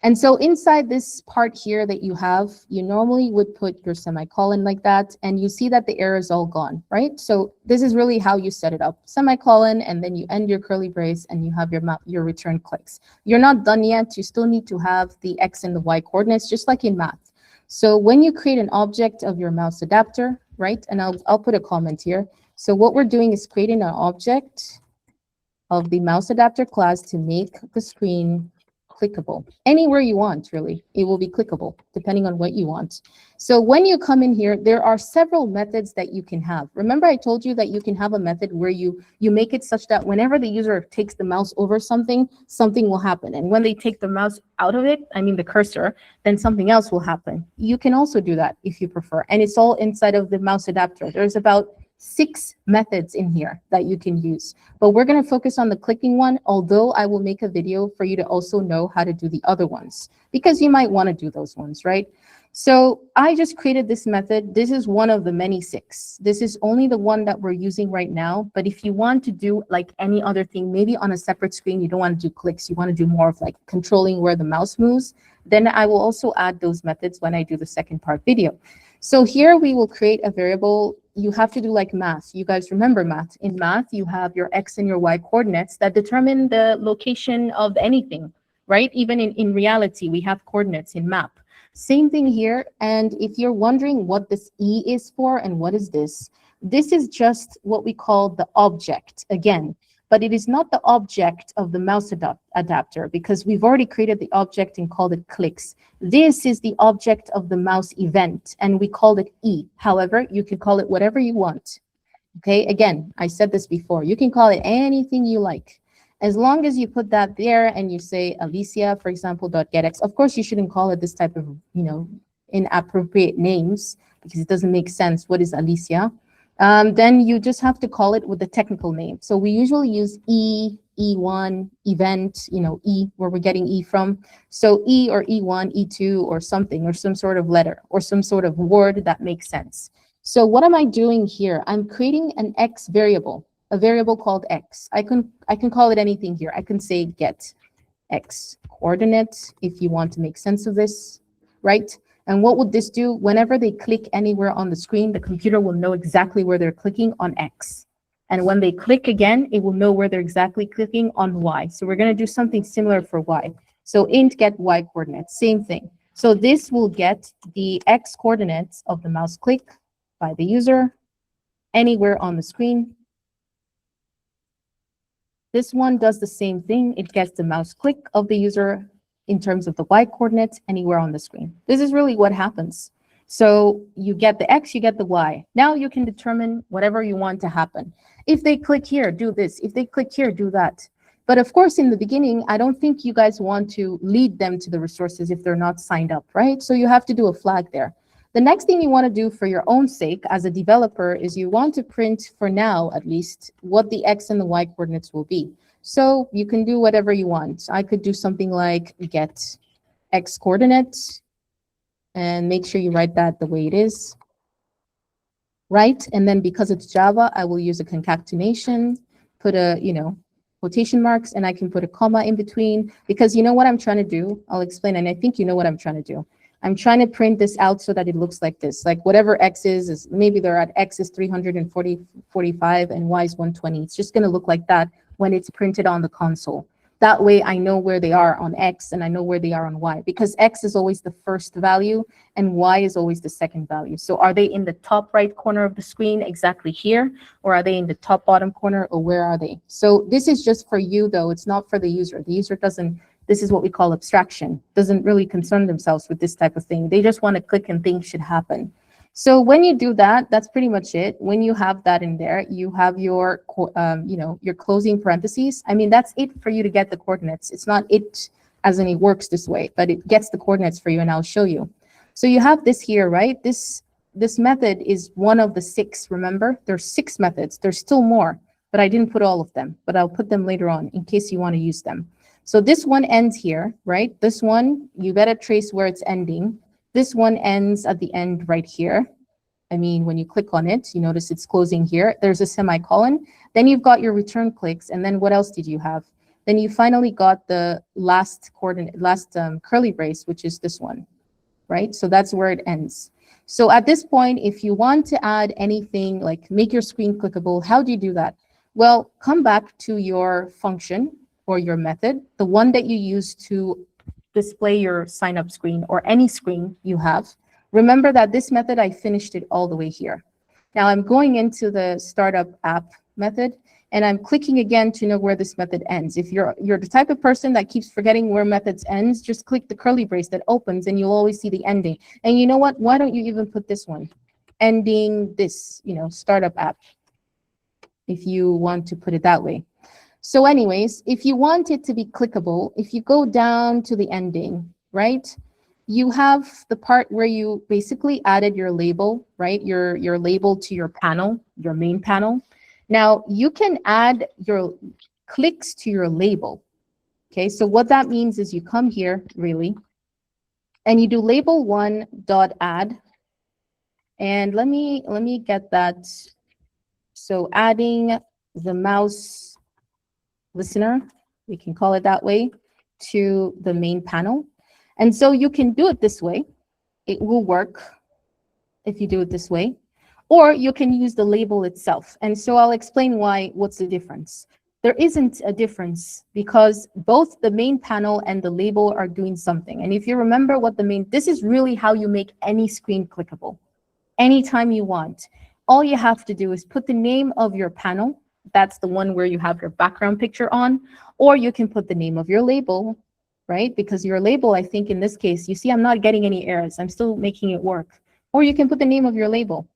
And so inside this part here that you have, you normally would put your semicolon like that, and you see that the error is all gone, right? So this is really how you set it up. Semicolon, and then you end your curly brace, and you have your return clicks. You're not done yet. You still need to have the X and the Y coordinates, just like in math. So when you create an object of your mouse adapter, right? And I'll put a comment here. So what we're doing is creating an object of the mouse adapter class to make the screen clickable. Anywhere you want, really, it will be clickable, depending on what you want. So when you come in here, there are several methods that you can have. Remember I told you that you can have a method where you make it such that whenever the user takes the mouse over something, something will happen. And when they take the mouse out of it, I mean the cursor, then something else will happen. You can also do that if you prefer. And it's all inside of the mouse adapter. There's about 6 methods in here that you can use. But we're going to focus on the clicking one, although I will make a video for you to also know how to do the other ones, because you might want to do those ones, right? So I just created this method. This is one of the many 6. This is only the one that we're using right now. But if you want to do like any other thing, maybe on a separate screen, you don't want to do clicks, you want to do more of like controlling where the mouse moves, then I will also add those methods when I do the second part video. So here we will create a variable. You have to do like math. You guys remember math. In math, you have your X and your Y coordinates that determine the location of anything, right? Even in reality, we have coordinates in map. Same thing here. And if you're wondering what this E is for and what is this is just what we call the object again, but it is not the object of the MouseAdapter because we've already created the object and called it clicks. This is the object of the mouse event and we called it E. However, you can call it whatever you want. Okay, again, I said this before, you can call it anything you like. As long as you put that there and you say Alisia, for example, .getX. Of course, you shouldn't call it this type of, inappropriate names because it doesn't make sense. What is Alisia? Then you just have to call it with the technical name. So we usually use E, E1, event, E, where we're getting E from. So E or E1, E2 or something, or some sort of letter or some sort of word that makes sense. So what am I doing here? I'm creating an X variable. A variable called X. I can call it anything here. I can say get X coordinate if you want to make sense of this, right? And what would this do? Whenever they click anywhere on the screen, the computer will know exactly where they're clicking on X. And when they click again, it will know where they're exactly clicking on Y. So we're going to do something similar for Y. So int get Y coordinates, same thing. So this will get the X coordinates of the mouse click by the user anywhere on the screen. This one does the same thing. It gets the mouse click of the user in terms of the Y coordinates anywhere on the screen. This is really what happens. So you get the X, you get the Y. Now you can determine whatever you want to happen. If they click here, do this. If they click here, do that. But of course, in the beginning, I don't think you guys want to lead them to the resources if they're not signed up, right? So you have to do a flag there. The next thing you want to do for your own sake as a developer is you want to print, for now at least, what the X and the Y coordinates will be. So you can do whatever you want. I could do something like get X coordinates and make sure you write that the way it is, right? And then because it's Java, I will use a concatenation, put a, quotation marks, and I can put a comma in between because you know what I'm trying to do? I'll explain, and I think you know what I'm trying to do. I'm trying to print this out so that it looks like this. Like whatever X is maybe they're at X is 345 and Y is 120. It's just going to look like that when it's printed on the console. That way I know where they are on X and I know where they are on Y because X is always the first value and Y is always the second value. So are they in the top right corner of the screen exactly here, or are they in the top bottom corner, or where are they? So this is just for you though. It's not for the user. The user doesn't. This is what we call abstraction. Doesn't really concern themselves with this type of thing. They just want to click and things should happen. So when you do that, that's pretty much it. When you have that in there, you have your, your closing parentheses. I mean, that's it for you to get the coordinates. It's not it as in it works this way, but it gets the coordinates for you, and I'll show you. So you have this here, right? This method is one of the 6. Remember, there's 6 methods. There's still more, but I didn't put all of them. But I'll put them later on in case you want to use them. So this one ends here, right? This one, you gotta trace where it's ending. This one ends at the end right here. I mean, when you click on it, you notice it's closing here. There's a semicolon. Then you've got your return clicks. And then what else did you have? Then you finally got the last coordinate, curly brace, which is this one, right? So that's where it ends. So at this point, if you want to add anything like make your screen clickable, how do you do that? Well, come back to your function or your method, the one that you use to display your sign up screen or any screen you have. Remember that this method, I finished it all the way here. Now I'm going into the startup app method and I'm clicking again to know where this method ends. If you're the type of person that keeps forgetting where methods ends, just click the curly brace that opens and you'll always see the ending. And you know what? Why don't you even put this one? Ending this, startup app, if you want to put it that way. So anyways, if you want it to be clickable, if you go down to the ending, right, you have the part where you basically added your label, right? Your label to your panel, your main panel. Now you can add your clicks to your label. Okay, so what that means is you come here really, and you do label one dot add. And let me get that. So adding the mouse listener, we can call it that way, to the main panel. And so you can do it this way. It will work if you do it this way, or you can use the label itself. And so I'll explain what's the difference. There isn't a difference because both the main panel and the label are doing something. And if you remember what this is really how you make any screen clickable. Anytime you want, all you have to do is put the name of your panel. That's the one where you have your background picture on, or you can put the name of your label, right? Because your label, I think in this case, you see, I'm not getting any errors. I'm still making it work. Or you can put the name of your label,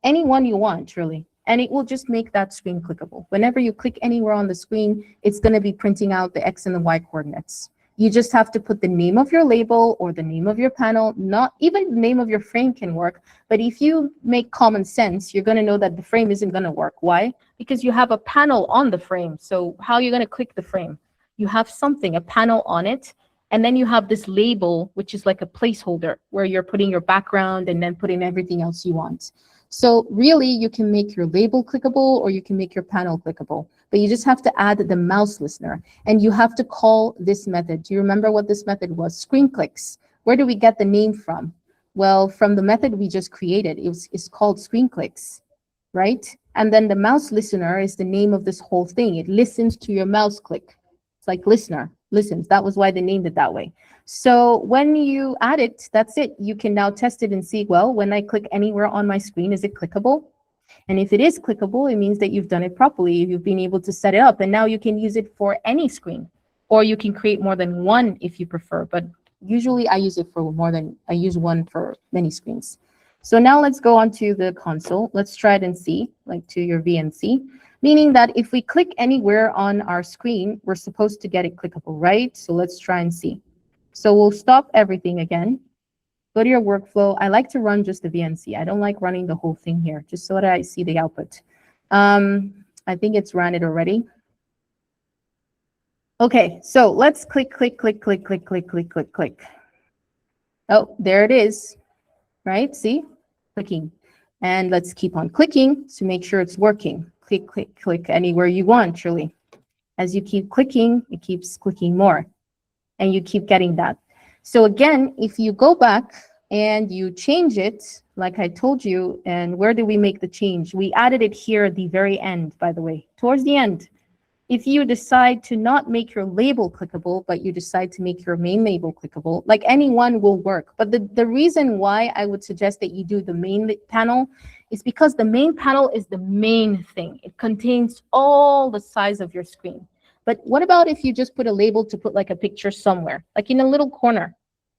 any one you want, really. And it will just make that screen clickable. Whenever you click anywhere on the screen, it's going to be printing out the X and the Y coordinates. You just have to put the name of your label or the name of your panel. Not even the name of your frame can work. But if you make common sense, you're going to know that the frame isn't going to work. Why? Because you have a panel on the frame. So how are you going to click the frame? You have something, a panel on it. And then you have this label, which is like a placeholder where you're putting your background and then putting everything else you want. So really, you can make your label clickable or you can make your panel clickable. But you just have to add the mouse listener. And you have to call this method. Do you remember what this method was? Screen clicks. Where do we get the name from? Well, from the method we just created. It's called screen clicks, right? And then the mouse listener is the name of this whole thing. It listens to your mouse click. It's like listener, listens. That was why they named it that way. So when you add it, that's it. You can now test it and see, well, when I click anywhere on my screen, is it clickable? And if it is clickable, it means that you've done it properly. You've been able to set it up. And now you can use it for any screen. Or you can create more than one if you prefer. But usually I use one for many screens. So now let's go on to the console. Let's try it and see, like to your VNC. Meaning that if we click anywhere on our screen, we're supposed to get it clickable, right? So let's try and see. So we'll stop everything again. Go to your workflow. I like to run just the VNC. I don't like running the whole thing here, just so that I see the output. I think it's ran it already. Okay, so let's click. Oh, there it is, right? See, clicking. And let's keep on clicking to make sure it's working. Click anywhere you want, truly. As you keep clicking, it keeps clicking more. And you keep getting that. So again, if you go back and you change it, like I told you, and where did we make the change? We added it here at the very end, by the way, towards the end. If you decide to not make your label clickable, but you decide to make your main label clickable, like any one will work. But the reason why I would suggest that you do the main panel is because the main panel is the main thing. It contains all the size of your screen. But what about if you just put a label to put like a picture somewhere, like in a little corner?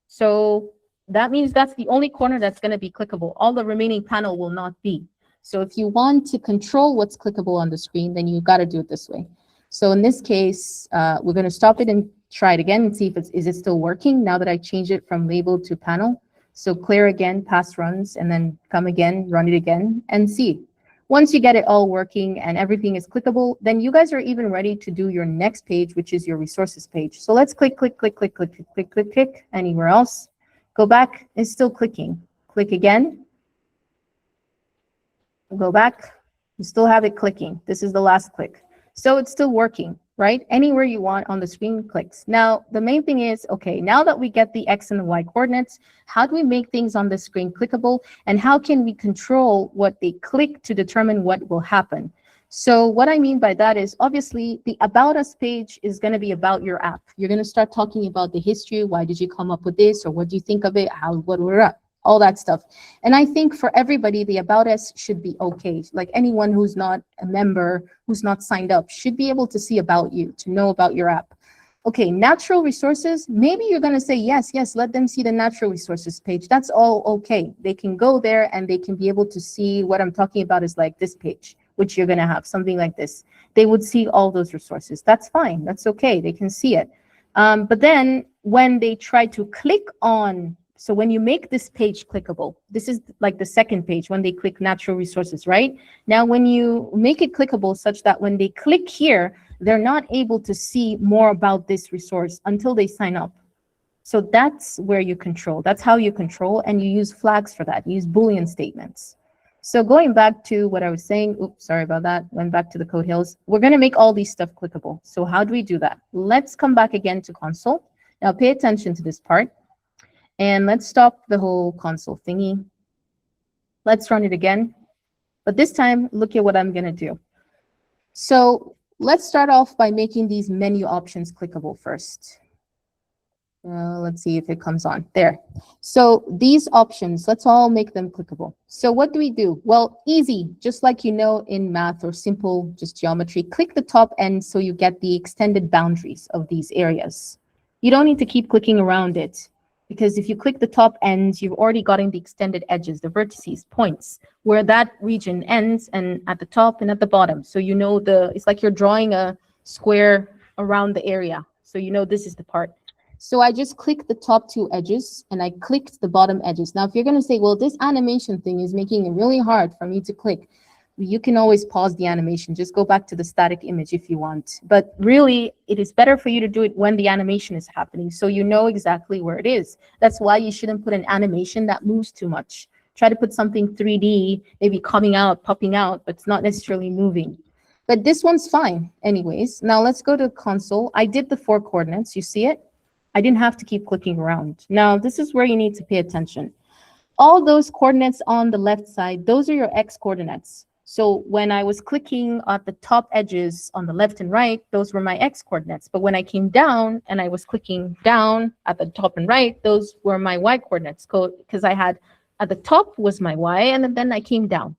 So that means that's the only corner that's going to be clickable. All the remaining panel will not be. So if you want to control what's clickable on the screen, then you've got to do it this way. So in this case, we're going to stop it and try it again and see if is it still working now that I changed it from label to panel. So clear again, past runs, and then come again, run it again, and see. Once you get it all working and everything is clickable, then you guys are even ready to do your next page, which is your resources page. So let's click anywhere else. Go back, it's still clicking. Click again. Go back, you still have it clicking. This is the last click. So it's still working, right? Anywhere you want on the screen clicks. Now, the main thing is, okay, now that we get the X and the Y coordinates, how do we make things on the screen clickable? And how can we control what they click to determine what will happen? So what I mean by that is, obviously, the About Us page is going to be about your app. You're going to start talking about the history. Why did you come up with this? Or what do you think of it? What we're up? All that stuff. And I think for everybody, the About Us should be okay. Like anyone who's not a member, who's not signed up, should be able to see about you, to know about your app. Okay, natural resources, maybe you're going to say, yes, let them see the natural resources page. That's all okay. They can go there and they can be able to see what I'm talking about is like this page, which you're going to have, something like this. They would see all those resources. That's fine. That's okay. They can see it. But then when they try to click on So when you make this page clickable, this is like the second page when they click natural resources, right? Now, when you make it clickable such that when they click here, they're not able to see more about this resource until they sign up. So that's where you control. That's how you control, and you use flags for that. You use Boolean statements. So going back to what I was saying, oops, sorry about that, went back to the code hills. We're going to make all these stuff clickable. So how do we do that? Let's come back again to console. Now pay attention to this part. And let's stop the whole console thingy. Let's run it again. But this time, look at what I'm going to do. So let's start off by making these menu options clickable first. Let's see if it comes on. There. So these options, let's all make them clickable. So what do we do? Well, easy, just like you know in math or simple just geometry, click the top end so you get the extended boundaries of these areas. You don't need to keep clicking around it, because if you click the top ends, you've already gotten the extended edges, the vertices, points, where that region ends, and at the top and at the bottom. So you know it's like you're drawing a square around the area. So you know this is the part. So I just clicked the top two edges and I clicked the bottom edges. Now, if you're going to say, well, this animation thing is making it really hard for me to click, you can always pause the animation. Just go back to the static image if you want. But really, it is better for you to do it when the animation is happening, so you know exactly where it is. That's why you shouldn't put an animation that moves too much. Try to put something 3D, maybe coming out, popping out, but it's not necessarily moving. But this one's fine anyways. Now let's go to console. I did the 4 coordinates. You see it? I didn't have to keep clicking around. Now, this is where you need to pay attention. All those coordinates on the left side, those are your X coordinates. So when I was clicking at the top edges on the left and right, those were my X coordinates. But when I came down and I was clicking down at the top and right, those were my Y coordinates, because I had at the top was my Y, and then I came down.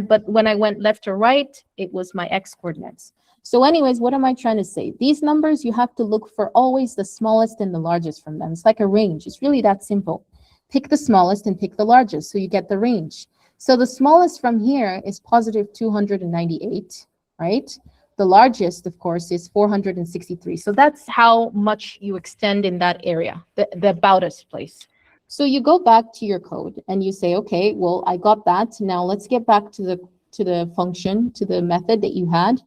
But when I went left or right, it was my X coordinates. So anyways, what am I trying to say? These numbers, you have to look for always the smallest and the largest from them. It's like a range. It's really that simple. Pick the smallest and pick the largest, so you get the range. So the smallest from here is positive 298, right? The largest, of course, is 463. So that's how much you extend in that area, the about us place. So you go back to your code and you say, okay, well, I got that. Now let's get back to the function, to the method that you had.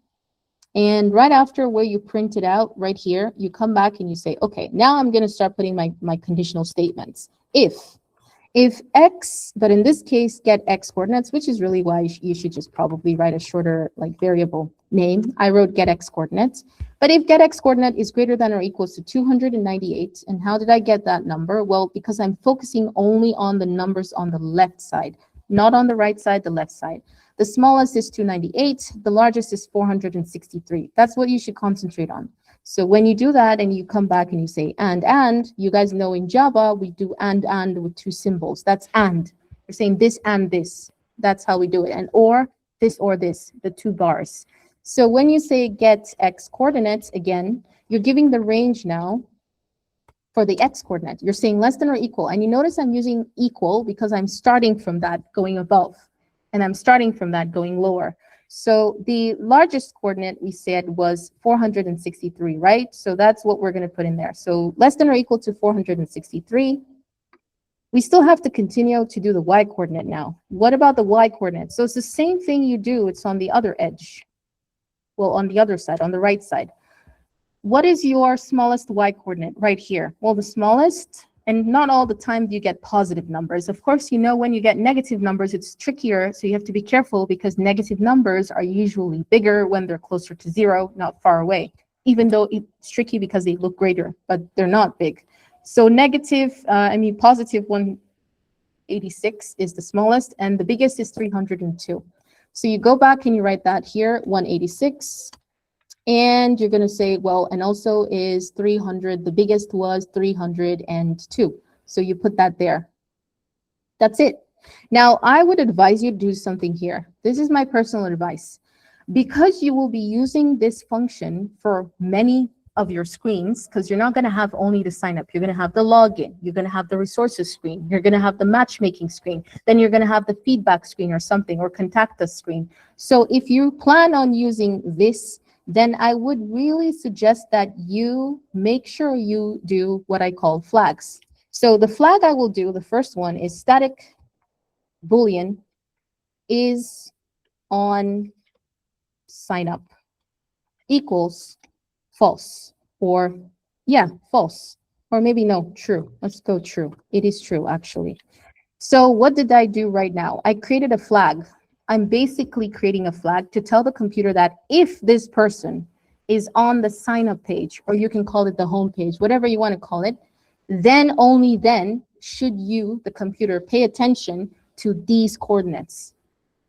And right after where you print it out, right here, you come back and you say, okay, now I'm going to start putting my conditional statements. If X, but in this case, get X coordinates, which is really why you should just probably write a shorter like variable name. I wrote get X coordinates. But if get X coordinate is greater than or equals to 298, and how did I get that number? Well, because I'm focusing only on the numbers on the left side, not on the right side, the left side. The smallest is 298, the largest is 463. That's what you should concentrate on. So when you do that and you come back and you say and, you guys know in Java, we do and with 2 symbols. That's and. We're saying this and this. That's how we do it. And or this, the 2 bars. So when you say get X coordinates, again, you're giving the range now for the X coordinate. You're saying less than or equal. And you notice I'm using equal because I'm starting from that going above. And I'm starting from that going lower. So the largest coordinate we said was 463, right? So that's what we're going to put in there. So less than or equal to 463. We still have to continue to do the Y coordinate now. What about the Y coordinate? So it's the same thing you do. It's on the other edge. Well, on the other side, on the right side. What is your smallest Y coordinate right here? Well, the smallest, and not all the time do you get positive numbers. Of course, you know when you get negative numbers, it's trickier, so you have to be careful because negative numbers are usually bigger when they're closer to 0, not far away, even though it's tricky because they look greater, but they're not big. So positive 186 is the smallest, and the biggest is 302. So you go back and you write that here, 186. And you're going to say, well, and also is 300. The biggest was 302. So you put that there. That's it. Now, I would advise you to do something here. This is my personal advice. Because you will be using this function for many of your screens, because you're not going to have only the sign up. You're going to have the login. You're going to have the resources screen. You're going to have the matchmaking screen. Then you're going to have the feedback screen or something, or contact us screen. So if you plan on using this, then I would really suggest that you make sure you do what I call flags. So the flag I will do, the first one is static Boolean is on sign up equals false, or yeah, false, or maybe no, true. Let's go true. It is true, actually. So what did I do right now? I created a flag. I'm basically creating a flag to tell the computer that if this person is on the sign up page, or you can call it the home page, whatever you want to call it, then only then should you, the computer, pay attention to these coordinates.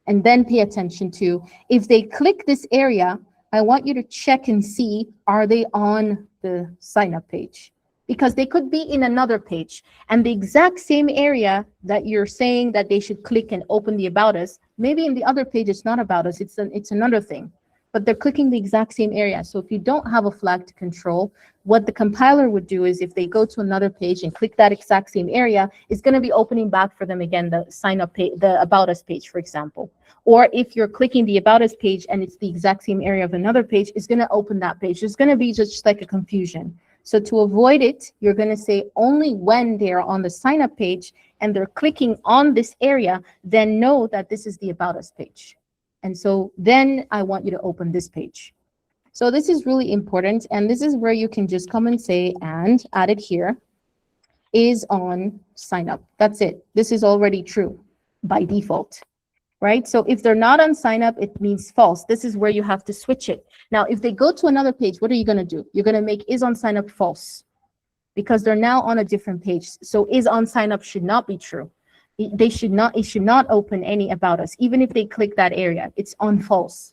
And then pay attention to, if they click this area, I want you to check and see, are they on the sign up page? Because they could be in another page, and the exact same area that you're saying that they should click and open the About Us, maybe in the other page it's not About Us, it's another thing, but they're clicking the exact same area. So if you don't have a flag to control, what the compiler would do is if they go to another page and click that exact same area, it's going to be opening back for them again the sign up page, the About Us page, for example. Or if you're clicking the About Us page and it's the exact same area of another page, it's going to open that page. It's going to be just like a confusion. So to avoid it, you're going to say only when they're on the sign up page and they're clicking on this area, then know that this is the About Us page. And so then I want you to open this page. So this is really important. And this is where you can just come and say, and add it here, is on sign up. That's it. This is already true by default. Right? So if they're not on sign up, it means false. This is where you have to switch it. Now, if they go to another page, what are you going to do? You're going to make is on sign up false, because they're now on a different page. So is on sign up should not be true. It should not open any About Us, even if they click that area. It's on false.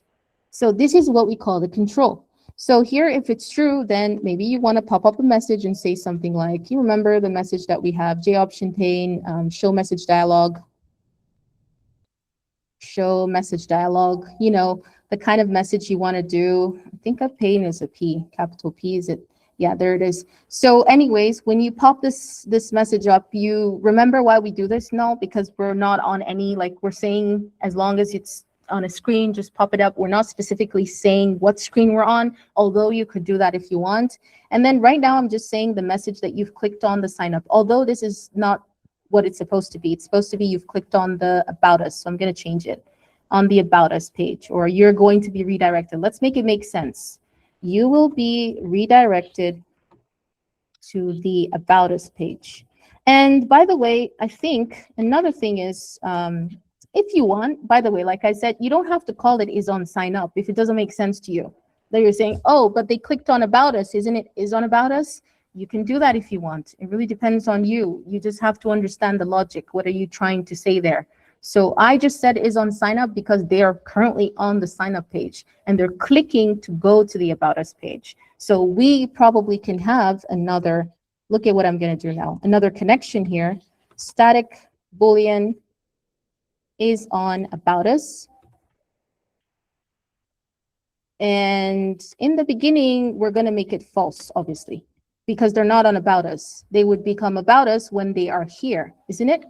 So this is what we call the control. So here, if it's true, then maybe you want to pop up a message and say something like, you remember the message that we have, J option pane, show message dialog. Show message dialog, you know, the kind of message you want to do. I think a pane is a P, capital P, is it? Yeah, there it is. So anyways, when you pop this message up, you remember why we do this? No, because we're not on any, like we're saying, as long as it's on a screen, just pop it up. We're not specifically saying what screen we're on, although you could do that if you want. And then right now, I'm just saying the message that you've clicked on the sign up, although this is not what it's supposed to be. It's supposed to be you've clicked on the About Us. So I'm going to change it on the About Us page, or you're going to be redirected. Let's make it make sense. You will be redirected to the About Us page. And by the way, I think another thing is, if you want, by the way, like I said, you don't have to call it is on sign up if it doesn't make sense to you. That you're saying, oh, but they clicked on About Us, isn't it is on About Us? You can do that if you want. It really depends on you. You just have to understand the logic. What are you trying to say there? So I just said is on sign up because they are currently on the sign up page and they're clicking to go to the About Us page. So we probably can have another, look at what I'm going to do now, another connection here. Static Boolean is on About Us. And in the beginning, we're going to make it false, obviously, because they're not on About Us. They would become About Us when they are here, isn't it?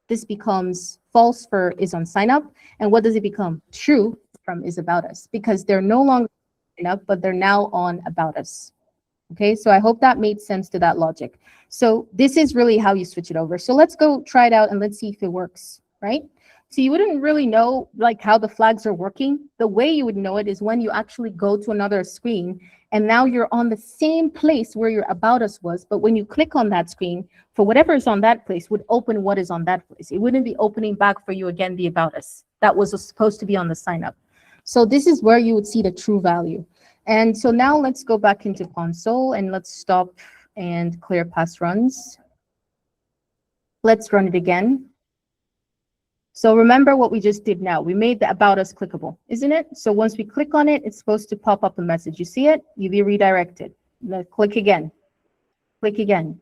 This becomes false for is on sign up. And what does it become? True from is About Us, because they're no longer sign up, but they're now on About Us. Okay, so I hope that made sense to that logic. So this is really how you switch it over. So let's go try it out and let's see if it works, right? So you wouldn't really know like how the flags are working. The way you would know it is when you actually go to another screen and now you're on the same place where your About Us was, but when you click on that screen, for whatever is on that place would open what is on that place. It wouldn't be opening back for you again the About Us. That was supposed to be on the sign up. So this is where you would see the true value. And so now let's go back into console and let's stop and clear past runs. Let's run it again. So remember what we just did now. We made the About Us clickable, isn't it? So once we click on it, it's supposed to pop up a message. You see it? You'll be redirected. Now click again. Click again.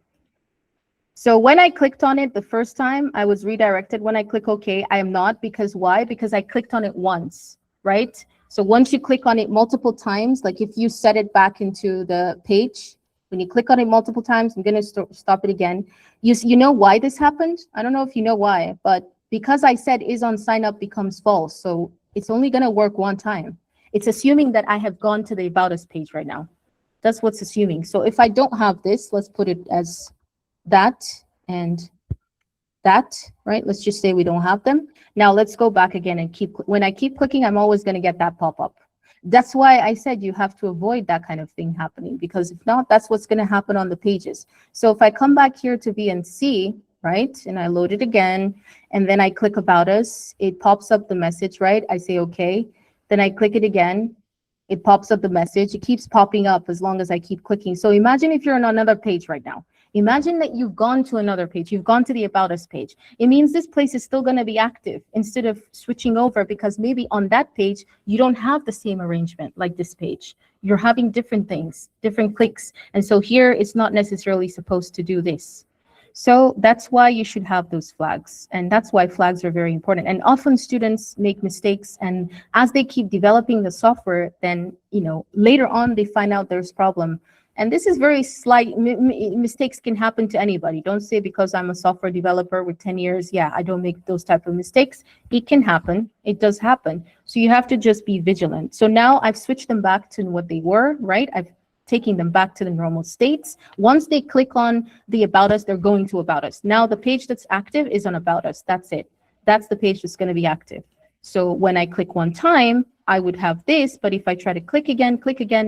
So when I clicked on it the first time, I was redirected. When I click OK, I am not. Because why? Because I clicked on it once, right? So once you click on it multiple times, like if you set it back into the page, when you click on it multiple times, I'm going to stop it again. You know why this happened? I don't know if you know why, but because I said is on sign up becomes false. So it's only going to work one time. It's assuming that I have gone to the About Us page right now. That's what's assuming. So if I don't have this, let's put it as that. and that, right? Let's just say we don't have them. Now let's go back again and when I keep clicking, I'm always going to get that pop-up. That's why I said you have to avoid that kind of thing happening, because if not, that's what's going to happen on the pages. So if I come back here to VNC, right, and I load it again, and then I click About Us, it pops up the message, right? I say okay, then I click it again, it pops up the message. It keeps popping up as long as I keep clicking. So imagine if you're on another page right now. Imagine that you've gone to another page. You've gone to the About Us page. It means this place is still going to be active instead of switching over, because maybe on that page, you don't have the same arrangement like this page. You're having different things, different clicks. And so here, it's not necessarily supposed to do this. So that's why you should have those flags. And that's why flags are very important. And often students make mistakes. And as they keep developing the software, then, you know, later on, they find out there's problem. And this is very slight. Mistakes can happen to anybody. Don't say because I'm a software developer with 10 years, yeah, I don't make those type of mistakes. It can happen. It does happen. So you have to just be vigilant. So now I've switched them back to what they were, right? I've taking them back to the normal states. Once they click on the About Us, they're going to About Us. Now the page that's active is on About Us. That's it. That's the page that's going to be active. So when I click one time, I would have this, but if I try to click again,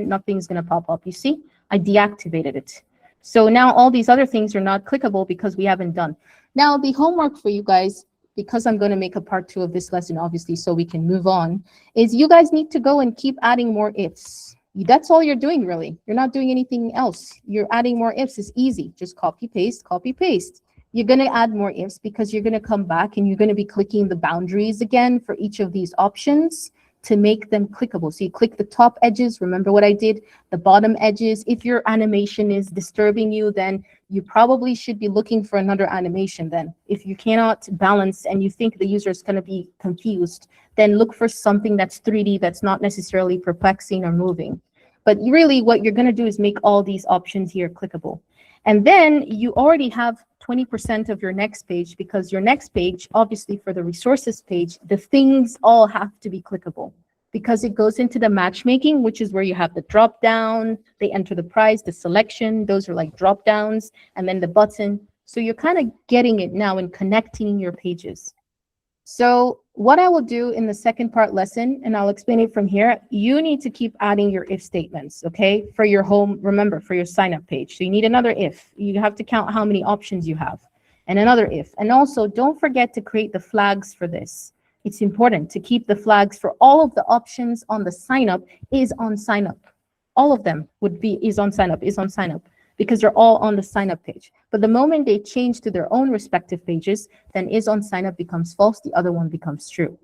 nothing's going to pop up. You see, I deactivated it. So now all these other things are not clickable because we haven't done. Now the homework for you guys, because I'm going to make a part 2 of this lesson, obviously, so we can move on, is you guys need to go and keep adding more ifs. That's all you're doing, really. You're not doing anything else. You're adding more ifs. It's easy. Just copy, paste, copy, paste. You're going to add more ifs because you're going to come back and you're going to be clicking the boundaries again for each of these options to make them clickable. So you click the top edges. Remember what I did? The bottom edges. If your animation is disturbing you, then you probably should be looking for another animation then. If you cannot balance and you think the user is going to be confused, then look for something that's 3D, that's not necessarily perplexing or moving. But really what you're going to do is make all these options here clickable. And then you already have 20% of your next page, because your next page, obviously for the resources page, the things all have to be clickable because it goes into the matchmaking, which is where you have the drop down, they enter the price, the selection, those are like drop downs, and then the button. So you're kind of getting it now and connecting your pages. So what I will do in the second part lesson, and I'll explain it from here, you need to keep adding your if statements, okay? For your home, remember, for your sign up page. So you need another if. You have to count how many options you have, and another if. And also don't forget to create the flags for this. It's important to keep the flags for all of the options on the sign up is on sign up. All of them would be is on sign up, because they're all on the sign up page. But the moment they change to their own respective pages, then is on sign up becomes false, the other one becomes true.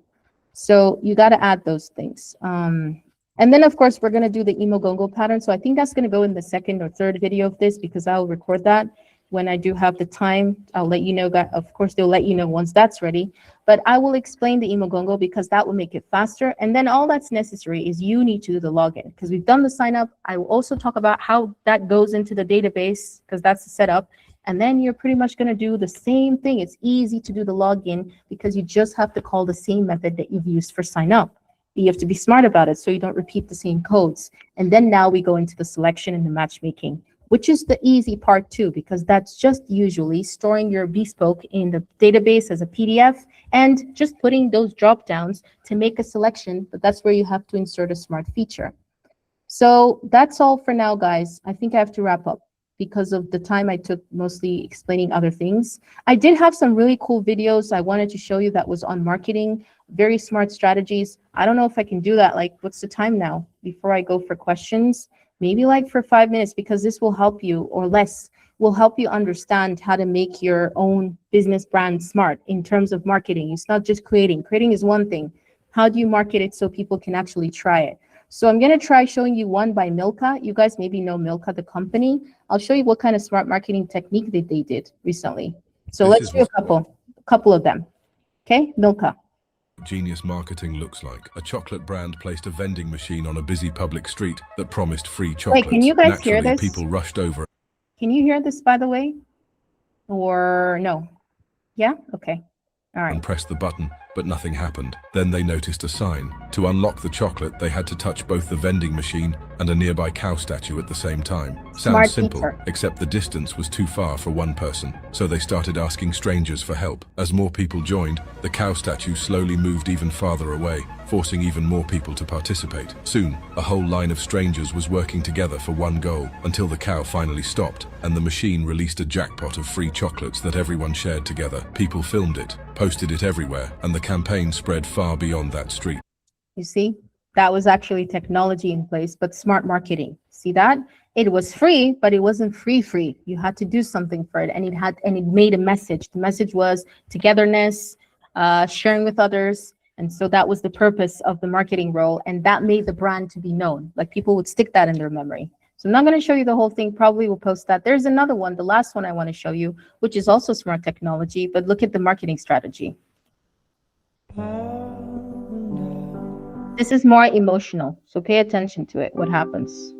So you got to add those things. And then of course, we're going to do the Imogongo pattern. So I think that's going to go in the second or third video of this, because I'll record that when I do have the time. I'll let you know that, of course, they'll let you know once that's ready. But I will explain the Imogongo because that will make it faster. And then all that's necessary is you need to do the login, because we've done the sign up. I will also talk about how that goes into the database, because that's the setup. And then you're pretty much going to do the same thing. It's easy to do the login because you just have to call the same method that you've used for sign up. You have to be smart about it so you don't repeat the same codes. And then now we go into the selection and the matchmaking, which is the easy part too, because that's just usually storing your bespoke in the database as a PDF and just putting those drop downs to make a selection, but that's where you have to insert a smart feature. So that's all for now, guys. I think I have to wrap up because of the time I took mostly explaining other things. I did have some really cool videos I wanted to show you that was on marketing, very smart strategies. I don't know if I can do that. Like, what's the time now before I go for questions? Maybe like for 5 minutes, because this will help you, or less, will help you understand how to make your own business brand smart in terms of marketing. It's not just creating. Creating is one thing. How do you market it so people can actually try it? So I'm going to try showing you one by Milka. You guys maybe know Milka, the company. I'll show you what kind of smart marketing technique that they did recently. So let's do a couple of them. Okay, Milka. Genius marketing looks like. A chocolate brand placed a vending machine on a busy public street that promised free chocolates. Wait, can you guys hear Naturally, this? people rushed over. Can you hear this, by the way? Or no? Yeah? Okay. All right. And pressed the button. but nothing happened. Then they noticed a sign. To unlock the chocolate, they had to touch both the vending machine and a nearby cow statue at the same time. Smart Sounds simple, feature. except the distance was too far for one person. So they started asking strangers for help. As more people joined, the cow statue slowly moved even farther away, forcing even more people to participate. Soon, a whole line of strangers was working together for one goal, until the cow finally stopped, and the machine released a jackpot of free chocolates that everyone shared together. People filmed it, posted it everywhere, and the campaign spread far beyond that street. You see, that was actually technology in place, but smart marketing. See that? It was free, but it wasn't free. You had to do something for it, and it made a message. The message was togetherness, sharing with others. And so that was the purpose of the marketing role, and that made the brand to be known. Like, people would stick that in their memory. So I'm not going to show you the whole thing. Probably will post that. There's another one, the last one I want to show you, which is also smart technology, but look at the marketing strategy. This is more emotional, so pay attention to it, what happens.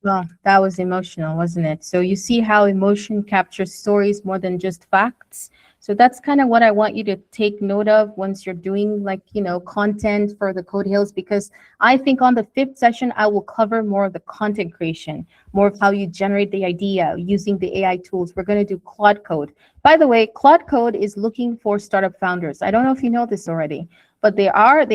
Well, that was emotional, wasn't it? So you see how emotion captures stories more than just facts. So that's kind of what I want you to take note of once you're doing, like, content for the Code Hills, because I think on the 5th session, I will cover more of the content creation, more of how you generate the idea using the AI tools. We're going to do Claude Code. By the way, Claude Code is looking for startup founders. I don't know if you know this already, but they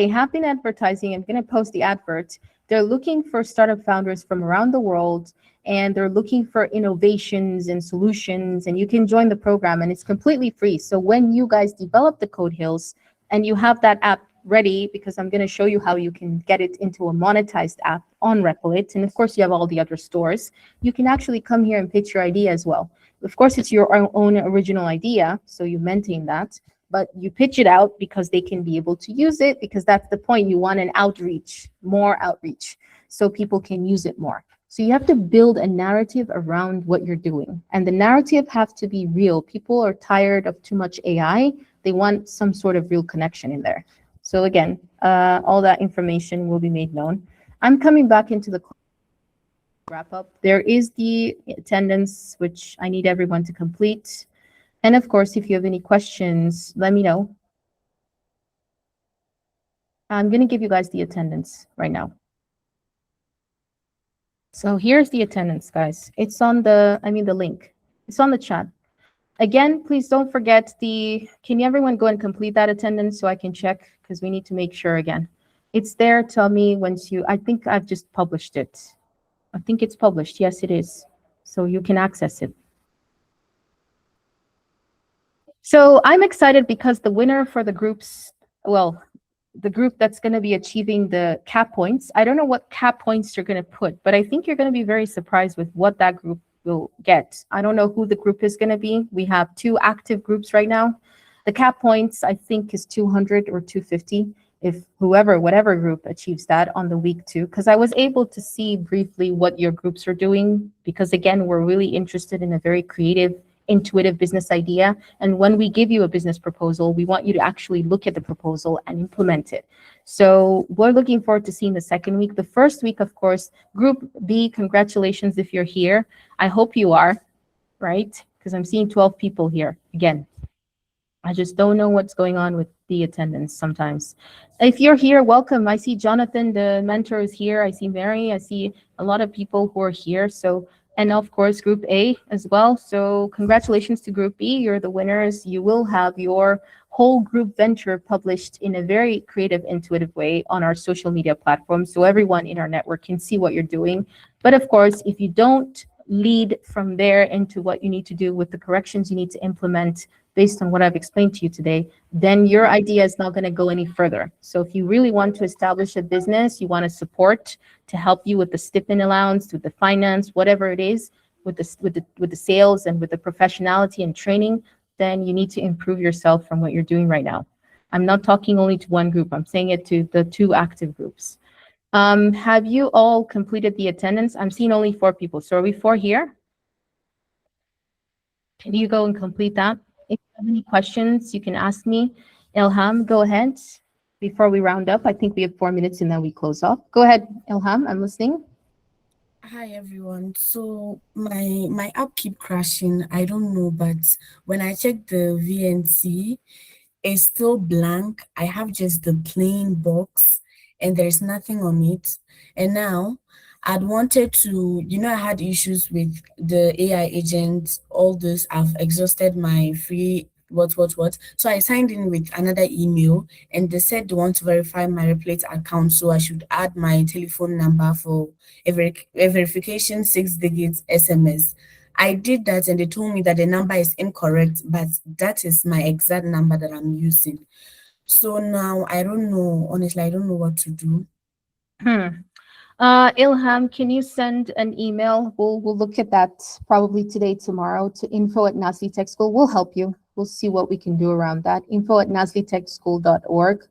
have been advertising. I'm going to post the advert. They're looking for startup founders from around the world, and they're looking for innovations and solutions, and you can join the program, and it's completely free. So when you guys develop the Code Hills and you have that app ready, because I'm going to show you how you can get it into a monetized app on Replit, and of course you have all the other stores, you can actually come here and pitch your idea as well. Of course, it's your own original idea, so you maintain that, but you pitch it out because they can be able to use it, because that's the point. You want an outreach, more outreach, so people can use it more. So you have to build a narrative around what you're doing, and the narrative has to be real. People are tired of too much AI. They want some sort of real connection in there. So again, all that information will be made known. I'm coming back into the wrap up. There is the attendance, which I need everyone to complete. And of course, if you have any questions, let me know. I'm going to give you guys the attendance right now. So here's the attendance, guys. It's on the link. It's on the chat. Again, please don't forget can everyone go and complete that attendance so I can check, because we need to make sure again. It's there. Tell me once I think I've just published it. I think it's published. Yes, it is. So you can access it. So I'm excited because the winner for the groups, well, the group that's going to be achieving the cap points, I don't know what cap points you're going to put, but I think you're going to be very surprised with what that group will get. I don't know who the group is going to be. We have 2 active groups right now. The cap points, I think, is 200 or 250 if whatever group achieves that on the week 2, because I was able to see briefly what your groups are doing, because again, we're really interested in a very creative, intuitive business idea. And when we give you a business proposal, we want you to actually look at the proposal and implement it. So we're looking forward to seeing the second week. The first week, of course, Group B, congratulations if you're here. I hope you are, right? Because I'm seeing 12 people here. Again, I just don't know what's going on with the attendance sometimes. If you're here, welcome. I see Jonathan, the mentor, is here. I see Mary. I see a lot of people who are here. So, and of course, Group A as well. So congratulations to Group B. You're the winners. You will have your whole group venture published in a very creative, intuitive way on our social media platforms, so everyone in our network can see what you're doing. But of course, if you don't lead from there into what you need to do with the corrections you need to implement based on what I've explained to you today, then your idea is not going to go any further. So if you really want to establish a business, you want to support to help you with the stipend allowance, with the finance, whatever it is, with the sales and with the professionality and training, then you need to improve yourself from what you're doing right now. I'm not talking only to one group. I'm saying it to the 2 active groups. Have you all completed the attendance? I'm seeing only 4 people. So are we 4 here? Can you go and complete that? If you have any questions, you can ask me. Ilham, go ahead. Before we round up, I think we have 4 minutes and then we close off. Go ahead, Ilham, I'm listening. Hi everyone. So my app keep crashing. I don't know, but when I check the VNC, it's still blank. I have just the plain box and there's nothing on it. And now I'd wanted to, I had issues with the AI agent, all this. I've exhausted my free what. So I signed in with another email and they said they want to verify my Replate account. So I should add my telephone number for a verification 6-digit SMS. I did that and they told me that the number is incorrect, but that is my exact number that I'm using. So now I don't know, honestly, I don't know what to do. Ilham, can you send an email? We'll look at that probably today, tomorrow, to info@Nazli Tech School. We'll help you. We'll see what we can do around that. info@nazlitechschool.org.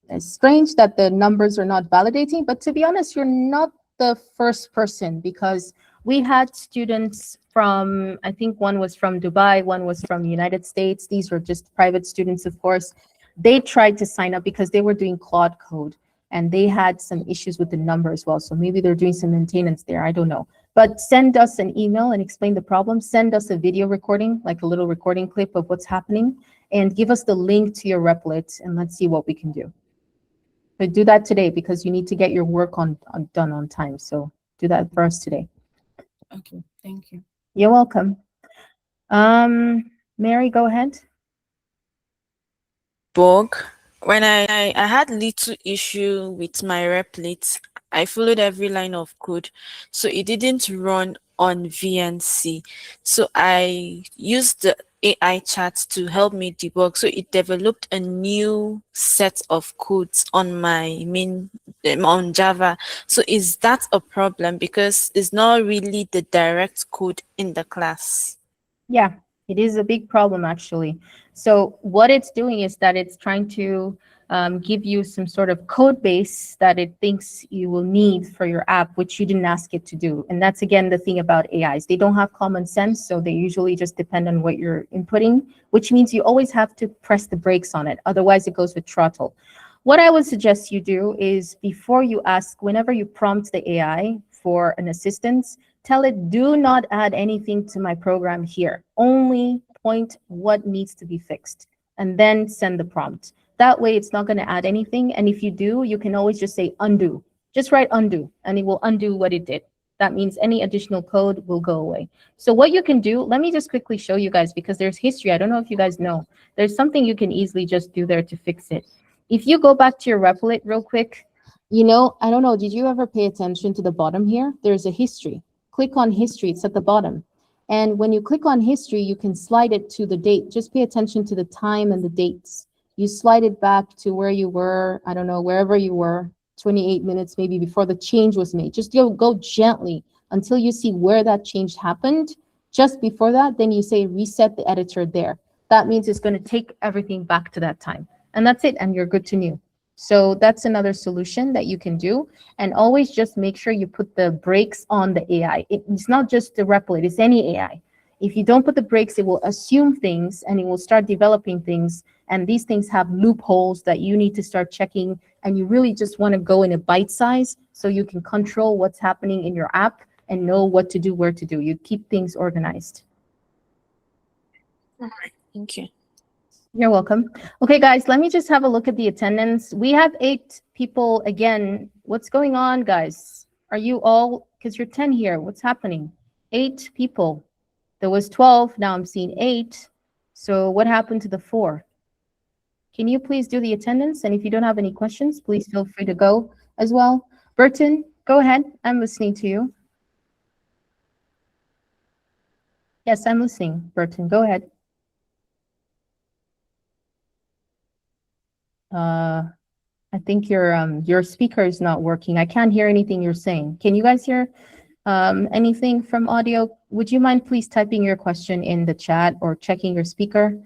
It's strange that the numbers are not validating, but to be honest, you're not the first person, because we had students from, I think one was from Dubai, one was from the United States. These were just private students, of course. They tried to sign up because they were doing Claude Code, and they had some issues with the number as well. So maybe they're doing some maintenance there. I don't know. But send us an email and explain the problem. Send us a video recording, like a little recording clip of what's happening, and give us the link to your Replit, and let's see what we can do. But do that today because you need to get your work done on time. So do that for us today. Okay, thank you. You're welcome. Mary, go ahead. Bug. When I had little issue with my Replit, I followed every line of code, so it didn't run on VNC. So I used the AI chat to help me debug. So it developed a new set of codes on my on Java. So is that a problem? Because it's not really the direct code in the class. Yeah, it is a big problem actually. So what it's doing is that it's trying to give you some sort of code base that it thinks you will need for your app, which you didn't ask it to do. And that's, again, the thing about AIs. They don't have common sense, so they usually just depend on what you're inputting, which means you always have to press the brakes on it. Otherwise, it goes with throttle. What I would suggest you do is, before you ask, whenever you prompt the AI for an assistance, tell it, do not add anything to my program here. Only point what needs to be fixed, and then send the prompt. That way, it's not going to add anything. And if you do, you can always just say undo. Just write undo, and it will undo what it did. That means any additional code will go away. So what you can do, let me just quickly show you guys, because there's history. I don't know if you guys know. There's something you can easily just do there to fix it. If you go back to your Replit real quick, I don't know, did you ever pay attention to the bottom here? There's a history. Click on history. It's at the bottom. And when you click on history, you can slide it to the date. Just pay attention to the time and the dates. You slide it back to where you were, I don't know, wherever you were, 28 minutes maybe before the change was made. Just go gently until you see where that change happened. Just before that, then you say reset the editor there. That means it's going to take everything back to that time. And that's it, and you're good to new. So that's another solution that you can do. And always just make sure you put the brakes on the AI. It's not just the Replit, it's any AI. If you don't put the brakes, it will assume things and it will start developing things. And these things have loopholes that you need to start checking. And you really just want to go in a bite size so you can control what's happening in your app and know what to do, where to do. You keep things organized. All right, thank you. You're welcome. Okay, guys, let me just have a look at the attendance. We have 8 people again. What's going on, guys? Are you all, because you're 10 here, what's happening? 8 people. There was 12, now I'm seeing 8. So what happened to the 4? Can you please do the attendance? And if you don't have any questions, please feel free to go as well. Burton, go ahead. I'm listening to you. Yes, I'm listening. Burton, go ahead. I think your speaker is not working. I can't hear anything you're saying. Can you guys hear anything from audio? would you mind please typing your question in the chat or checking your speaker?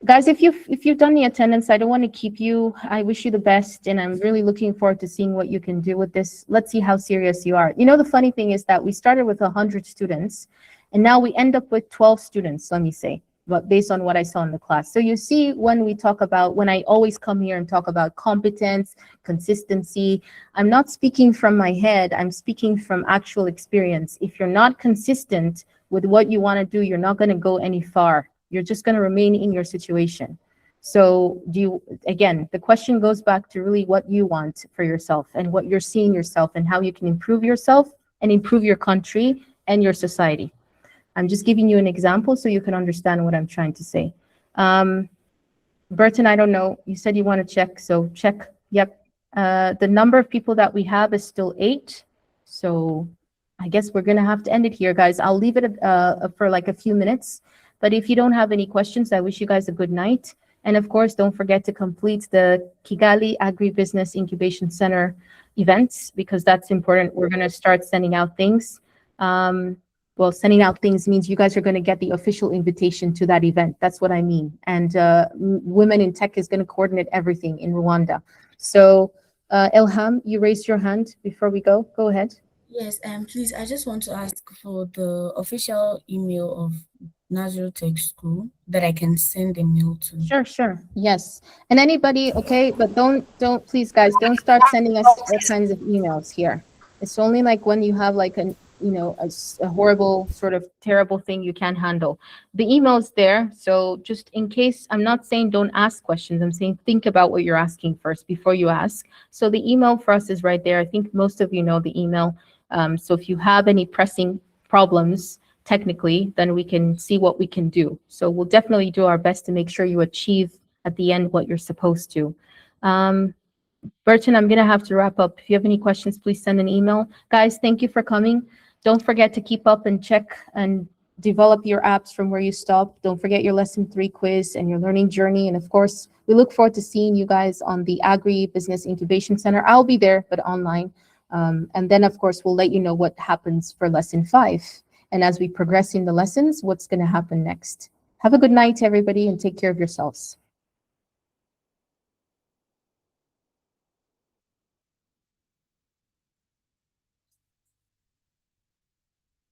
Guys, if you've done the attendance, I don't want to keep you. I wish you the best, and I'm really looking forward to seeing what you can do with this. Let's see how serious you are. You know, the funny thing is that we started with 100 students, and now we end up with 12 students, let me say, but based on what I saw in the class. So you see, when we talk about, when I always come here and talk about competence, consistency, I'm not speaking from my head, I'm speaking from actual experience. If you're not consistent with what you want to do, you're not going to go any far. You're just going to remain in your situation. So again, the question goes back to really what you want for yourself and what you're seeing yourself and how you can improve yourself and improve your country and your society. I'm just giving you an example so you can understand what I'm trying to say. Burton, I don't know, you said you want to check, so check. Yep. The number of people that we have is still 8. So I guess we're going to have to end it here, guys. I'll leave it for like a few minutes. But if you don't have any questions, I wish you guys a good night. And of course, don't forget to complete the Kigali Agribusiness Incubation Center events, because that's important. We're going to start sending out things. Well, sending out things means you guys are going to get the official invitation to that event. That's what I mean. And Women in Tech is going to coordinate everything in Rwanda. So Elham, you raised your hand before we go. Go ahead. Yes, please, I just want to ask for the official email of Nazli Tech School that I can send a mail to. Sure. Yes. And anybody, okay, but don't please, guys, don't start sending us all kinds of emails here. It's only like when you have like a horrible sort of terrible thing you can't handle. The email's there. So just in case, I'm not saying don't ask questions. I'm saying think about what you're asking first before you ask. So the email for us is right there. I think most of you know the email. So if you have any pressing problems, technically, then we can see what we can do. So we'll definitely do our best to make sure you achieve at the end what you're supposed to. Burton, I'm going to have to wrap up. If you have any questions, please send an email. Guys, thank you for coming. Don't forget to keep up and check and develop your apps from where you stopped. Don't forget your lesson 3 quiz and your learning journey. And of course, we look forward to seeing you guys on the Agri Business Incubation Center. I'll be there, but online. And then, of course, we'll let you know what happens for lesson 5. And as we progress in the lessons, what's going to happen next. Have a good night, everybody, and take care of yourselves.